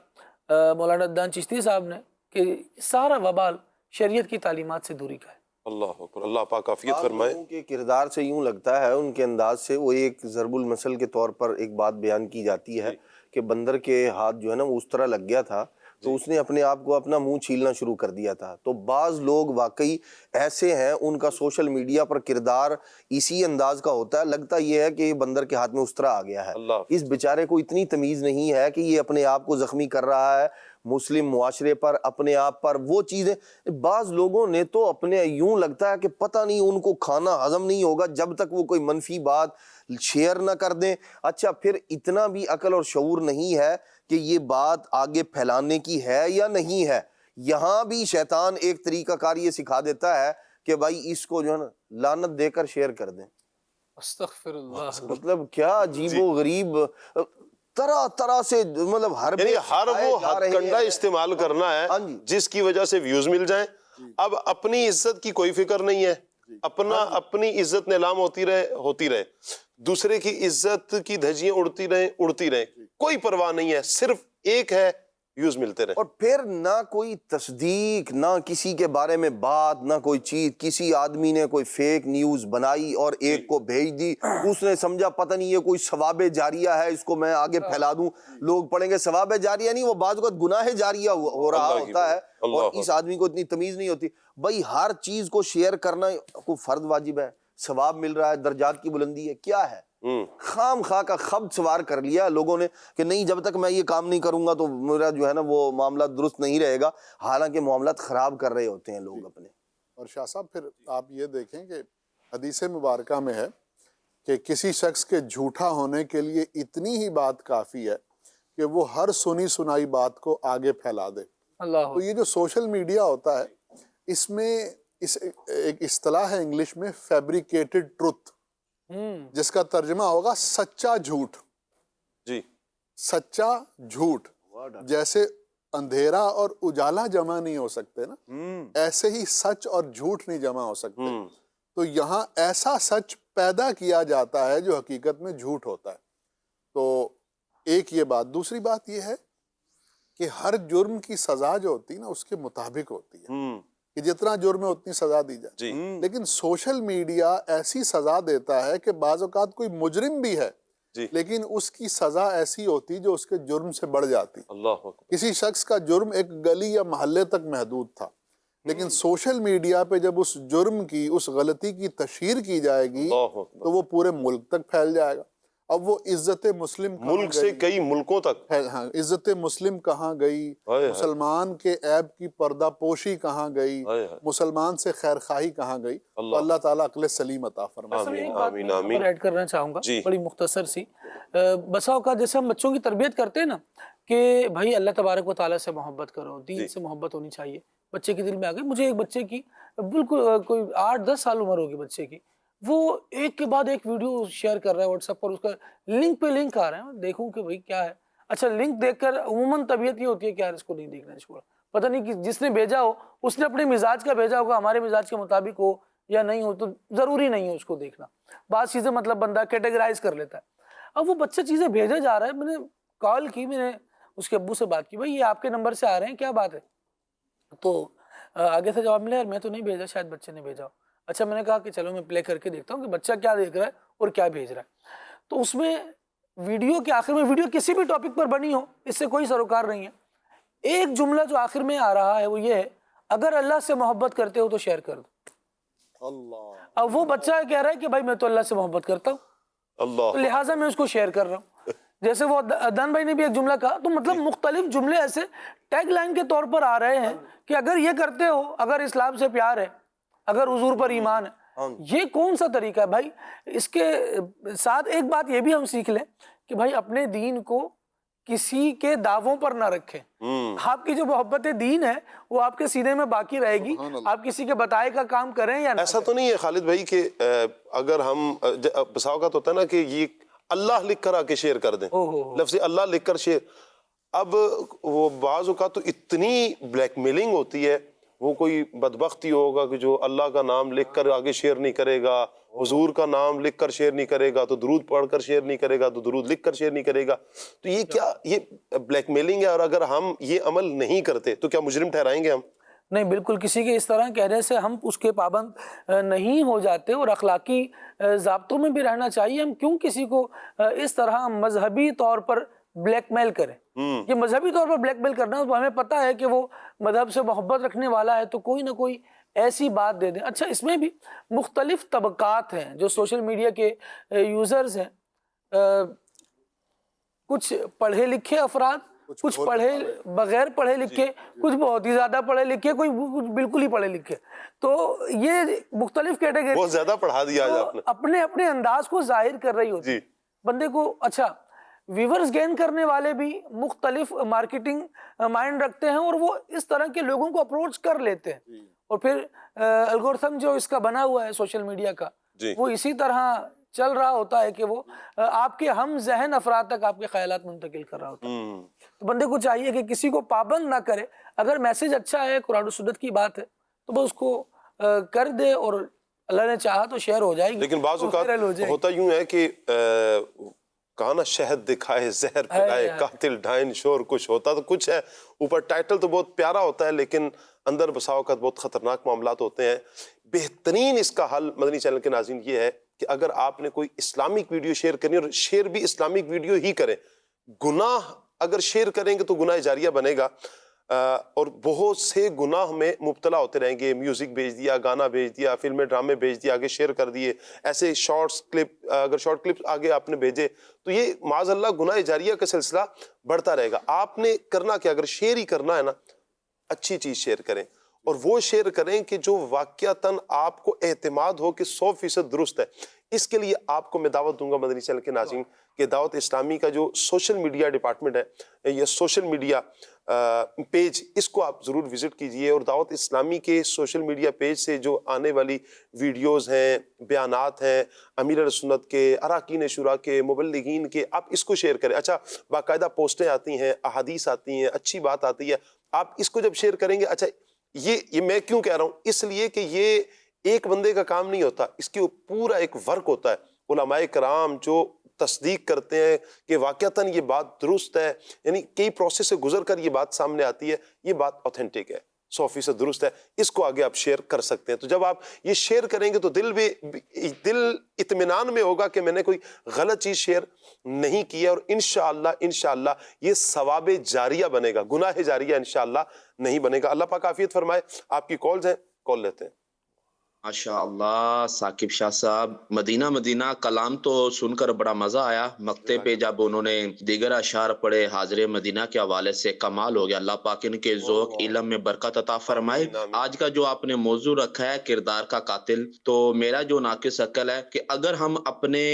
مولانا عدنان چشتی صاحب نے کہ سارا وبال شریعت کی تعلیمات سے دوری کا ہے۔ اللہ اکبر، اللہ پاک عافیت فرمائے۔ ان کے کردار سے یوں لگتا ہے، ان کے انداز سے، وہ ایک ضرب المثل کے طور پر ایک بات بیان کی جاتی ہے کہ بندر کے ہاتھ جو ہے نا وہ اس طرح لگ گیا تھا تو اس نے اپنے آپ کو اپنا منہ چھیلنا شروع کر دیا تھا۔ تو بعض لوگ واقعی ایسے ہیں، ان کا سوشل میڈیا پر کردار اسی انداز کا ہوتا ہے، لگتا یہ ہے کہ یہ بندر کے ہاتھ میں اس طرح آ گیا ہے۔ اس بیچارے کو اتنی تمیز نہیں ہے کہ یہ اپنے آپ کو زخمی کر رہا ہے مسلم معاشرے پر، اپنے آپ پر، وہ چیزیں۔ بعض لوگوں نے تو اپنے یوں لگتا ہے کہ پتہ نہیں ان کو کھانا ہضم نہیں ہوگا جب تک وہ کوئی منفی بات شیئر نہ کر دیں۔ اچھا، پھر اتنا بھی عقل اور شعور نہیں ہے کہ یہ بات آگے پھیلانے کی ہے یا نہیں ہے۔ یہاں بھی شیطان ایک طریقہ کار یہ سکھا دیتا ہے کہ بھائی اس کو جو ہے نا لعنت دے کر شیئر کر دیں۔ استغفر اللہ۔ مطلب کیا عجیب و غریب طرح طرح سے، مطلب ہر وہ ہتھ کنڈا استعمال کرنا ہے جس کی وجہ سے ویوز مل جائیں۔ اب اپنی عزت کی کوئی فکر نہیں ہے، اپنی عزت نیلام ہوتی رہے، دوسرے کی عزت کی دھجیاں اڑتی رہیں، کوئی پرواہ نہیں ہے، صرف ایک ہے ویوز ملتے رہے۔ اور پھر نہ کوئی تصدیق، نہ کسی کے بارے میں بات، نہ کوئی چیز۔ کسی آدمی نے کوئی فیک نیوز بنائی اور ایک کو بھیج دی، اس نے سمجھا پتہ نہیں یہ کوئی ثواب جاریہ ہے، اس کو میں آگے پھیلا دوں، لوگ پڑھیں گے۔ ثواب جاریہ نہیں، وہ بعض اوقات گناہ جاریہ ہو رہا ہوتا ہے، اور اس آدمی کو اتنی تمیز نہیں ہوتی۔ بھائی ہر چیز کو شیئر کرنا کوئی فرض واجب ہے، ثواب مل رہا ہے، درجات کی بلندی ہے، کیا ہے؟ خام خواہ کا خبط سوار کر لیا لوگوں نے کہ نہیں جب تک میں یہ کام نہیں کروں گا تو میرا جو ہے نا وہ معاملات درست نہیں رہے گا، حالانکہ معاملات خراب کر رہے ہوتے ہیں لوگ اپنے۔ اور شاہ صاحب پھر آپ یہ دیکھیں کہ حدیث مبارکہ میں ہے کہ کسی شخص کے جھوٹا ہونے کے لیے اتنی ہی بات کافی ہے کہ وہ ہر سنی سنائی بات کو آگے پھیلا دے۔ تو یہ جو سوشل میڈیا ہوتا ہے، اس میں ایک اصطلاح ہے انگلش میں فیبریکیٹڈ ٹروتھ، جس کا ترجمہ ہوگا سچا جھوٹ۔ سچا جھوٹ، جیسے اندھیرا اور اجالا جمع نہیں ہو سکتے نا، ایسے ہی سچ اور جھوٹ نہیں جمع ہو سکتے۔ تو یہاں ایسا سچ پیدا کیا جاتا ہے جو حقیقت میں جھوٹ ہوتا ہے۔ تو ایک یہ بات، دوسری بات یہ ہے کہ ہر جرم کی سزا جو ہوتی ہے نا اس کے مطابق ہوتی ہے کہ جتنا جرم ہے اتنی سزا دی جائے، لیکن سوشل میڈیا ایسی سزا دیتا ہے کہ بعض اوقات کوئی مجرم بھی ہے جی لیکن اس کی سزا ایسی ہوتی جو اس کے جرم سے بڑھ جاتی. اللہ اکبر. کسی شخص کا جرم ایک گلی یا محلے تک محدود تھا، لیکن سوشل میڈیا پہ جب اس جرم کی، اس غلطی کی تشہیر کی جائے گی اللہ اکبر. تو وہ پورے ملک تک پھیل جائے گا. اب وہ عزت مسلم کہاں ملک سے گئی؟ کئی ملکوں تک. ہاں، عزت مسلم کہاں گئی؟ ہائے ہائے. مسلمان کے عیب کی پردہ پوشی کہاں گئی؟ ہائے ہائے. مسلمان سے خیر خواہی کہاں گئی؟ تو اللہ. اللہ تعالیٰ عقل سلیم عطا فرمائے. سر، ایک آمین بات آمین میں آمین. ایڈ کرنا چاہوں گا، جی. بڑی مختصر سی. بسا اوقات جیسے ہم بچوں کی تربیت کرتے ہیں نا کہ بھائی اللہ تبارک و تعالیٰ سے محبت کرو، دین جی. سے محبت ہونی چاہیے. بچے کے دل میں آ گئی. مجھے ایک بچے کی بالکل کوئی 8-10 سال عمر ہوگی بچے کی، وہ ایک کے بعد ایک ویڈیو شیئر کر رہا ہے واٹس ایپ پر، اس کا لنک پہ لنک آ رہا ہے. میں دیکھوں کہ بھائی کیا ہے. اچھا، لنک دیکھ کر عموماً طبیعت یہ ہوتی ہے کہ یار اس کو نہیں دیکھنا چھوڑا. پتہ نہیں کہ جس نے بھیجا ہو اس نے اپنے مزاج کا بھیجا ہوگا، ہمارے مزاج کے مطابق ہو یا نہیں ہو تو ضروری نہیں ہے اس کو دیکھنا. بعض چیزیں مطلب بندہ کیٹیگرائز کر لیتا ہے. اب وہ بچہ چیزیں بھیجا جا رہا ہے. میں نے کال کی، میں نے اس کے ابو سے بات کی، بھائی یہ آپ کے نمبر سے آ رہے ہیں، کیا بات ہے؟ تو آگے سے جواب ملا، یار میں تو نہیں بھیجا، شاید بچے نے بھیجا ہو. اچھا، میں نے کہا کہ چلو میں پلے کر کے دیکھتا ہوں کہ بچہ کیا دیکھ رہا ہے اور کیا بھیج رہا ہے. تو اس میں ویڈیو کے آخر میں، ویڈیو کسی بھی ٹاپک پر بنی ہو، اس سے کوئی سروکار نہیں ہے، ایک جملہ جو آخر میں آ رہا ہے وہ یہ ہے، اگر اللہ سے محبت کرتے ہو تو شیئر کر دو. اللہ. اب وہ بچہ کہہ رہا ہے کہ بھائی میں تو اللہ سے محبت کرتا ہوں، اللہ. تو لہٰذا میں اس کو شیئر کر رہا ہوں. جیسے وہ دان بھائی نے بھی ایک جملہ کہا، تو مطلب مختلف جملے ایسے ٹیگ لائن کے طور پر آ رہے ہیں کہ اگر یہ کرتے ہو، اگر اسلام سے پیار ہے، اگر حضور پر ایمان ہے. یہ کون سا طریقہ ہے بھائی؟ اس کے ساتھ ایک بات یہ بھی ہم سیکھ لیں کہ بھائی اپنے دین کو کسی کے دعووں پر نہ رکھیں. آپ کی جو محبت دین ہے وہ آپ کے سینے میں باقی رہے گی، آپ کسی کے بتائے کا کام کریں یا نہ. ایسا تو نہیں ہے خالد بھائی کہ اگر ہم بسا اوقات ہوتا ہے نا کہ یہ اللہ لکھ کر آ کے شیئر کر دیں، لفظ اللہ لکھ کر شیئر. اب وہ بعض اوقات تو اتنی بلیک میلنگ ہوتی ہے، وہ کوئی بدبختی ہوگا کہ جو اللہ کا نام لکھ کر آگے شیئر نہیں کرے گا، حضور کا نام لکھ کر شیئر نہیں کرے گا تو درود پڑھ کر شیئر نہیں کرے گا، تو درود لکھ کر شیئر نہیں کرے گا. تو یہ کیا، یہ بلیک میلنگ ہے. اور اگر ہم یہ عمل نہیں کرتے تو کیا مجرم ٹھہرائیں گے ہم؟ نہیں، بالکل کسی کے اس طرح کہنے سے ہم اس کے پابند نہیں ہو جاتے، اور اخلاقی ضابطوں میں بھی رہنا چاہیے. ہم کیوں کسی کو اس طرح مذہبی طور پر بلیک میل کریں؟ یہ مذہبی طور پر بلیک میل کرنا، تو ہمیں پتہ ہے کہ وہ مذہب سے محبت رکھنے والا ہے تو کوئی نہ کوئی ایسی بات دے دیں. اچھا، اس میں بھی مختلف طبقات ہیں جو سوشل میڈیا کے یوزرز ہیں. کچھ پڑھے لکھے افراد، کچھ پڑھے بغیر پڑھے لکھے، کچھ بہت ہی زیادہ پڑھے لکھے، کوئی بالکل ہی پڑھے لکھے. تو یہ مختلف کیٹیگری بہت زیادہ پڑھا دیا آج آپ نے. اپنے اپنے انداز کو ظاہر کر رہی ہوتی جی. بندے کو. اچھا، ویورز گین کرنے والے بھی مختلف مارکیٹنگ مائنڈ رکھتے ہیں اور وہ اس طرح کے لوگوں کو اپروچ کر لیتے ہیں، اور پھر الگورتھم جو اس کا بنا ہوا ہے سوشل میڈیا کا، وہ اسی طرح چل رہا ہوتا ہے کہ وہ آپ کے ہم ذہن افراد تک آپ کے خیالات منتقل کر رہا ہوتا ہے. تو بندے کو چاہیے کہ کسی کو پابند نہ کرے. اگر میسج اچھا ہے، قرآن و سنت کی بات ہے، تو وہ اس کو کر دے، اور اللہ نے چاہا تو شیئر ہو جائے گی. لیکن بعض اوقات ہوتا یوں ہے کہ کہاں شہد دکھائے زہر پلائے، قاتل ڈھائن شور کچھ ہوتا تو کچھ ہے. اوپر ٹائٹل تو بہت پیارا ہوتا ہے لیکن اندر بسا اوقات بہت خطرناک معاملات ہوتے ہیں. بہترین اس کا حل مدنی چینل کے ناظرین یہ ہے کہ اگر آپ نے کوئی اسلامک ویڈیو شیئر کرنی، اور شیئر بھی اسلامک ویڈیو ہی کریں. گناہ اگر شیئر کریں گے تو گناہ جاریہ بنے گا، اور بہت سے گناہ میں مبتلا ہوتے رہیں گے. میوزک بھیج دیا، گانا بھیج دیا، فلمیں ڈرامے بھیج دیا، آگے شیئر کر دیے، ایسے شارٹس کلپ، اگر شارٹ کلپس آگے آپ نے بھیجے تو یہ معاذ اللہ گناہ جاریہ کا سلسلہ بڑھتا رہے گا. آپ نے کرنا کہ اگر شیئر ہی کرنا ہے نا، اچھی چیز شیئر کریں، اور وہ شیئر کریں کہ جو واقعتاً آپ کو اعتماد ہو کہ 100% درست ہے. اس کے لیے آپ کو میں دعوت دوں گا مدنی چینل کے ناظرین کہ دعوت اسلامی کا جو سوشل میڈیا ڈپارٹمنٹ ہے، یا سوشل میڈیا پیج، اس کو آپ ضرور وزٹ کیجئے. اور دعوت اسلامی کے سوشل میڈیا پیج سے جو آنے والی ویڈیوز ہیں، بیانات ہیں امیر اہل سنت کے، اراکین شورا کے، مبلغین کے، آپ اس کو شیئر کریں. اچھا، باقاعدہ پوسٹیں آتی ہیں، احادیث آتی ہیں، اچھی بات آتی ہے. آپ اس کو جب شیئر کریں گے، اچھا یہ میں کیوں کہہ رہا ہوں، اس لیے کہ یہ ایک بندے کا کام نہیں ہوتا، اس کے پورا ایک ورک ہوتا ہے. علماء کرام جو تصدیق کرتے ہیں کہ واقعتاً یہ بات درست ہے، یعنی کئی پروسیس سے گزر کر یہ بات سامنے آتی ہے، یہ بات اوتھینٹک ہے. 100% درست ہے، اس کو آگے آپ شیئر کر سکتے ہیں۔ تو جب آپ یہ شیئر کریں گے تو دل اطمینان میں ہوگا کہ میں نے کوئی غلط چیز شیئر نہیں کی ہے، اور انشاءاللہ یہ ثواب جاریہ بنے گا، گناہ جاریہ انشاءاللہ نہیں بنے گا۔ اللہ پاک عافیت فرمائے۔ آپ کی کالز ہیں، کال لیتے ہیں۔ ماشاء اللہ ثاقب شاہ صاحب، مدینہ کلام تو سن کر بڑا مزہ آیا۔ مقطع پہ جب انہوں نے دیگر اشعار پڑھے حاضر مدینہ کے حوالے سے کمال ہو گیا۔ اللہ پاک ان کے ذوق علم میں برکت عطا فرمائے۔ آج کا جو آپ نے موضوع رکھا ہے کردار کا قاتل، تو میرا جو ناقص عقل ہے کہ اگر ہم اپنے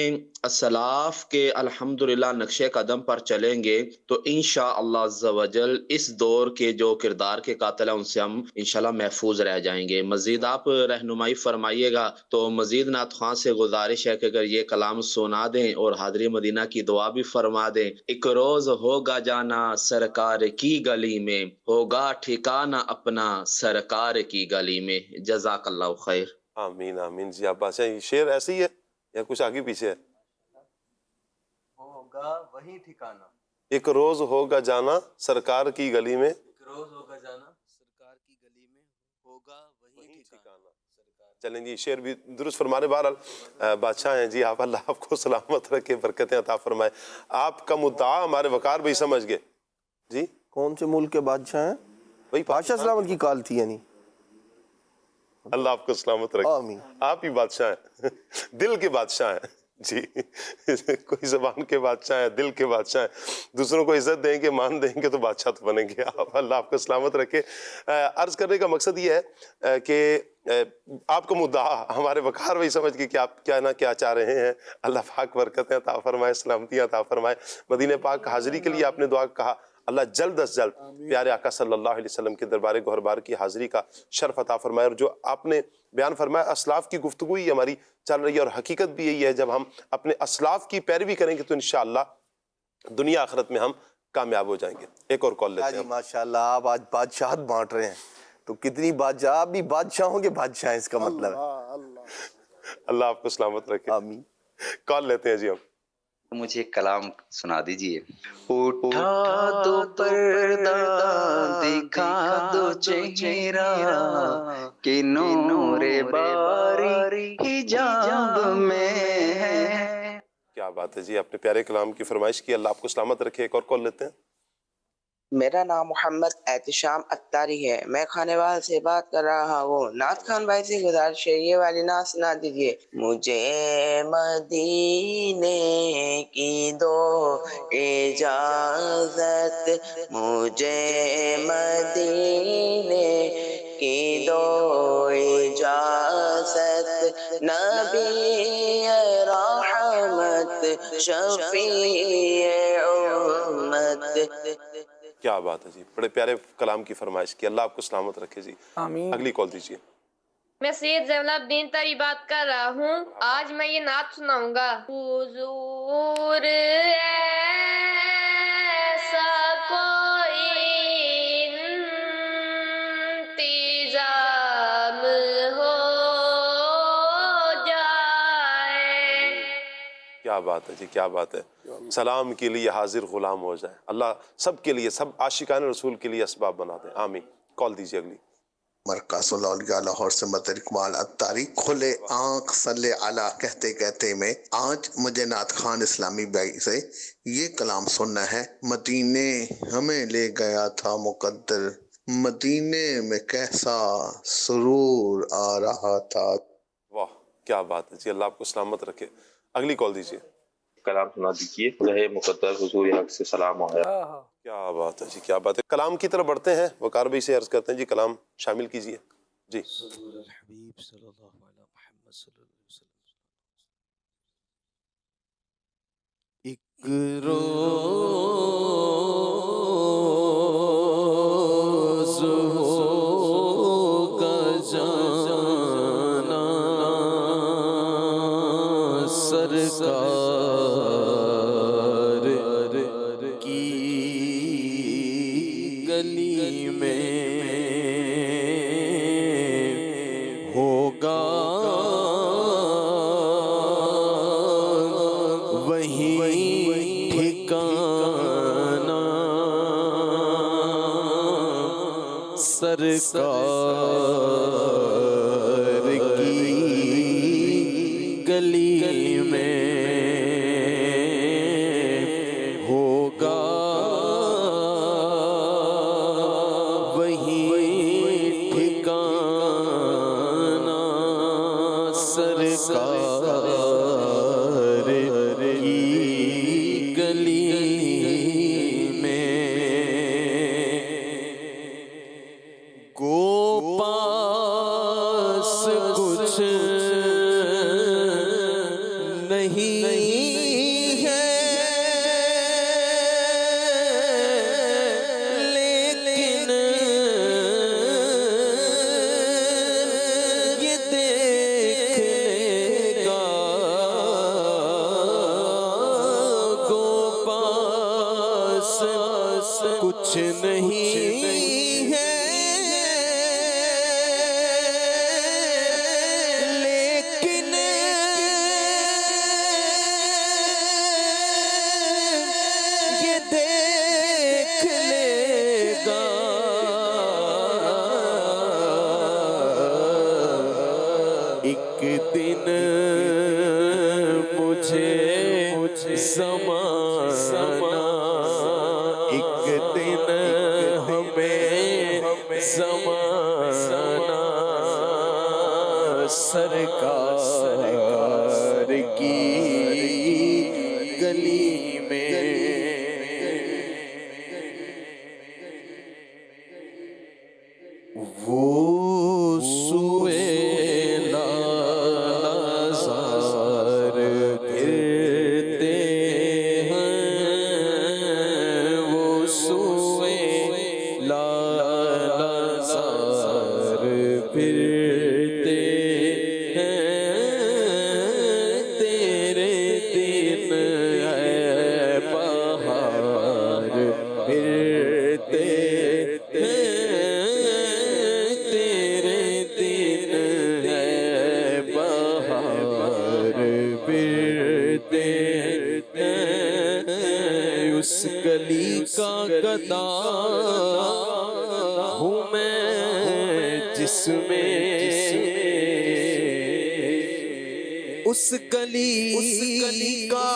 اسلاف کے الحمدللہ نقش قدم پر چلیں گے تو انشاءاللہ عز و جل اس دور کے جو کردار کے قاتل ہیں ان سے ہم انشاءاللہ محفوظ رہ جائیں گے۔ مزید آپ رہنمائی فرمائیے گا تو مزید نعت خواں سے گزارش ہے کہ اگر یہ کلام سنا دیں اور حاضر مدینہ کی دعا بھی فرما دیں۔ ایک روز ہوگا جانا سرکار کی گلی میں، ہوگا ٹھکانہ اپنا سرکار کی گلی میں۔ جزاک اللہ خیر۔ آمین آمین۔ جی آپ بادشاہ، یہ شعر ایسے ہی ہے یا کچھ آگے پیچھے ہے؟ ہوگا وہی ٹھکانہ، ایک روز ہوگا جانا سرکار کی گلی میں، ایک روز ہوگا جانا سرکار کی گلی میں، ہوگا وہی ٹھکانہ۔ چلیں جی، شعر بھی درست فرمانے۔ بہرحال بادشاہ ہیں جی آپ، اللہ آپ کو سلامت رکھے، برکتیں عطا فرمائے۔ آپ کا مدعا ہمارے وقار بھائی سمجھ گئے جی؟ کون سے ملک کے بادشاہ ہیں؟ وہی بادشاہ سلامت کی کال تھی یعنی۔ اللہ آپ کو سلامت رکھے۔ آمین۔ آپ ہی بادشاہ ہیں، دل کے بادشاہ ہیں جی، کوئی زبان کے بادشاہ ہیں، دل کے بادشاہ ہیں۔ دوسروں کو عزت دیں گے، مان دیں گے تو بادشاہ تو بنیں گے آپ۔ اللہ آپ کو سلامت رکھے۔ عرض کرنے کا مقصد یہ ہے کہ آپ کو مدعا ہمارے وقار وہی سمجھ گئے کہ آپ کیا نہ کیا چاہ رہے ہیں۔ اللہ پاک برکتیں عطا فرمائے، سلامتیاں عطا فرمائے۔ مدینہ پاک حاضری کے لیے آپ نے دعا کہا، اللہ جلد از جلد پیارے آقا صلی اللہ علیہ وسلم کے دربار گوہربار کی حاضری کا شرف عطا فرمائے۔ اور جو آپ نے بیان فرمایا، اسلاف کی گفتگو ہی ہماری چل رہی ہے، اور حقیقت بھی یہی ہے، جب ہم اپنے اسلاف کی پیروی کریں گے تو انشاءاللہ دنیا آخرت میں ہم کامیاب ہو جائیں گے۔ ایک اور کال لیتے ہیں۔ ماشاءاللہ آپ آج بادشاہت بانٹ رہے ہیں، تو کتنی بادشاہ، آپ بھی بادشاہوں کے بادشاہ ہیں، اس کا مطلب ہے۔ اللہ آپ کو سلامت رکھے۔ آمین۔ کال لیتے ہیں جی ہم۔ مجھے ایک کلام سنا دیجئے۔ اٹھا دو پردہ دکھا دو چہرہ کہ نور باری حجاب میں ہے۔ کیا بات ہے جی، آپ نے پیارے کلام کی فرمائش کی، اللہ آپ کو سلامت رکھے۔ ایک اور کال لیتے ہیں۔ میرا نام محمد احتشام اتاری ہے، میں کھانے وال سے بات کر رہا ہوں۔ نعت خان بھائی سے گزارش ہے یہ والی نعت سنا دیجیے۔ مجھے مدینے کی دو اجازت، مجھے مدینے کی دو اجازت، نبی رحمت شفیع امت۔ کیا بات ہے جی، بڑے پیارے کلام کی فرمائش کی، اللہ آپ کو سلامت رکھے جی۔ آمین۔ اگلی کال دیجیے۔ میں سید زینب الدین تری بات کر رہا ہوں۔ آج میں یہ نعت سناؤں گا۔ حضور ایسا کوئی انتظام ہو جائے۔ کیا بات ہے جی، کیا بات ہے۔ سلام کے لیے حاضر غلام ہو جائے، اللہ سب کے لیے، سب عاشقان رسول کے لیے اسباب بنا دیں، آمین۔ کال دیجیے اگلی۔ مرکز الاولیاء لاہور سے مدر اقبال اتاری۔ کھلے آنکھ صلی علی کہتے کہتے میں آج مجھے نعت خان اسلامی بھائی سے یہ کلام سننا ہے۔ مدینے ہمیں لے گیا تھا مقدر، مدینے میں کیسا سرور آ رہا تھا۔ واہ کیا بات ہے جی، اللہ آپ کو سلامت رکھے۔ اگلی کال دیجیے۔ کلام سنا دیجیے۔ رہے مقدر حضور حق سے سلام آیا۔ کیا بات ہے جی، کیا بات ہے۔ کلام کی طرف بڑھتے ہیں، وقار بھائی سے عرض کرتے ہیں جی کلام شامل کیجیے جی۔ الحبیب صلی اللہ علیہ محمد صلی اللہ علیہ وسلم۔ ایک روز ہوگا جانا سرکار گلی میں، ہوگا وہی ٹھکانہ سرکار کی گلی میں ہوگا وہی ٹھکانہ سرکار کی گلی میں گو پاس کچھ نہیں ہے لیکن یہ دیکھ لے گا گو پاس کچھ نہیں ہے لیکن یہ دیکھ لے گا ایک دن مجھے زمانہ ایک دن ہمیں زمانہ سرکار کی گلی میں وہ سوئے لالازار پھرتے ہیں وہ سوئے لالازار پھرتے ہیں تیرے دن ہے بہار پھرتے ہیں تیرے دن ہے بہار پھرتے ہیں اس گلی کا گدا ہوں میں جس میں اس گلی کا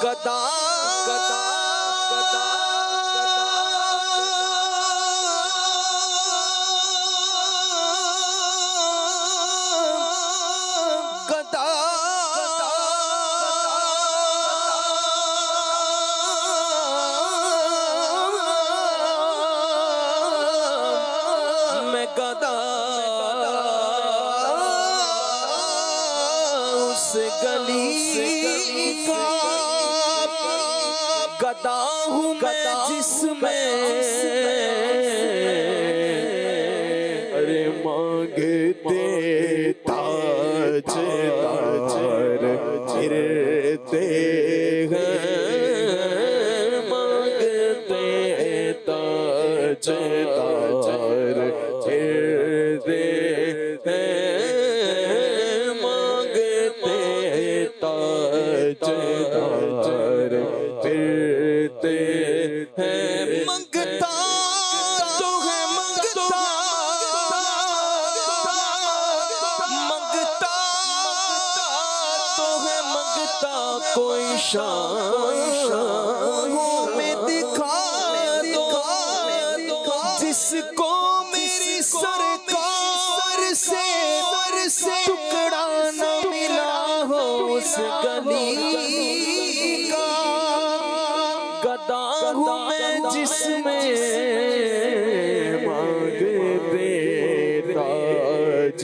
گدا میں گدا اس گلی کا گدا ہوں میں جس میں ارے مانگتے تاج تاجر پھرتے ہیں مانگتے تاج تاجر پھرتے ہیں مانگتے تاج تاجر پھرتے ہیں منگتا تو ہے منگتا منگتا تو ہے منگتا کوئی شان میں دکھا دو جس کو میری سرکار سے ٹکڑا نہ ملا ہو اس گلی کا گدا ہوں میں جس میں مانگتے تاج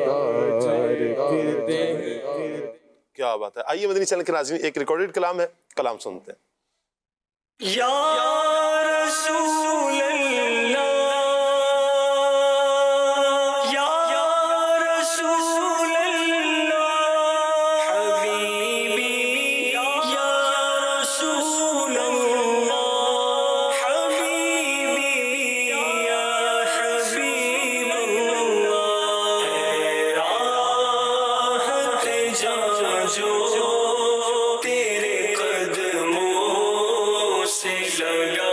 تاجر پھرتے کیا بات ہے. آئیے مدنی چینل کے ناظرین ایک ریکارڈڈ کلام ہے, کلام سنتے ہیں. یا رسول اللہ یا رسول اللہ حبیبی یا رسول اللہ حبیبی یا حبیب اللہ راحت جاں جو تیرے قدموں سے لگا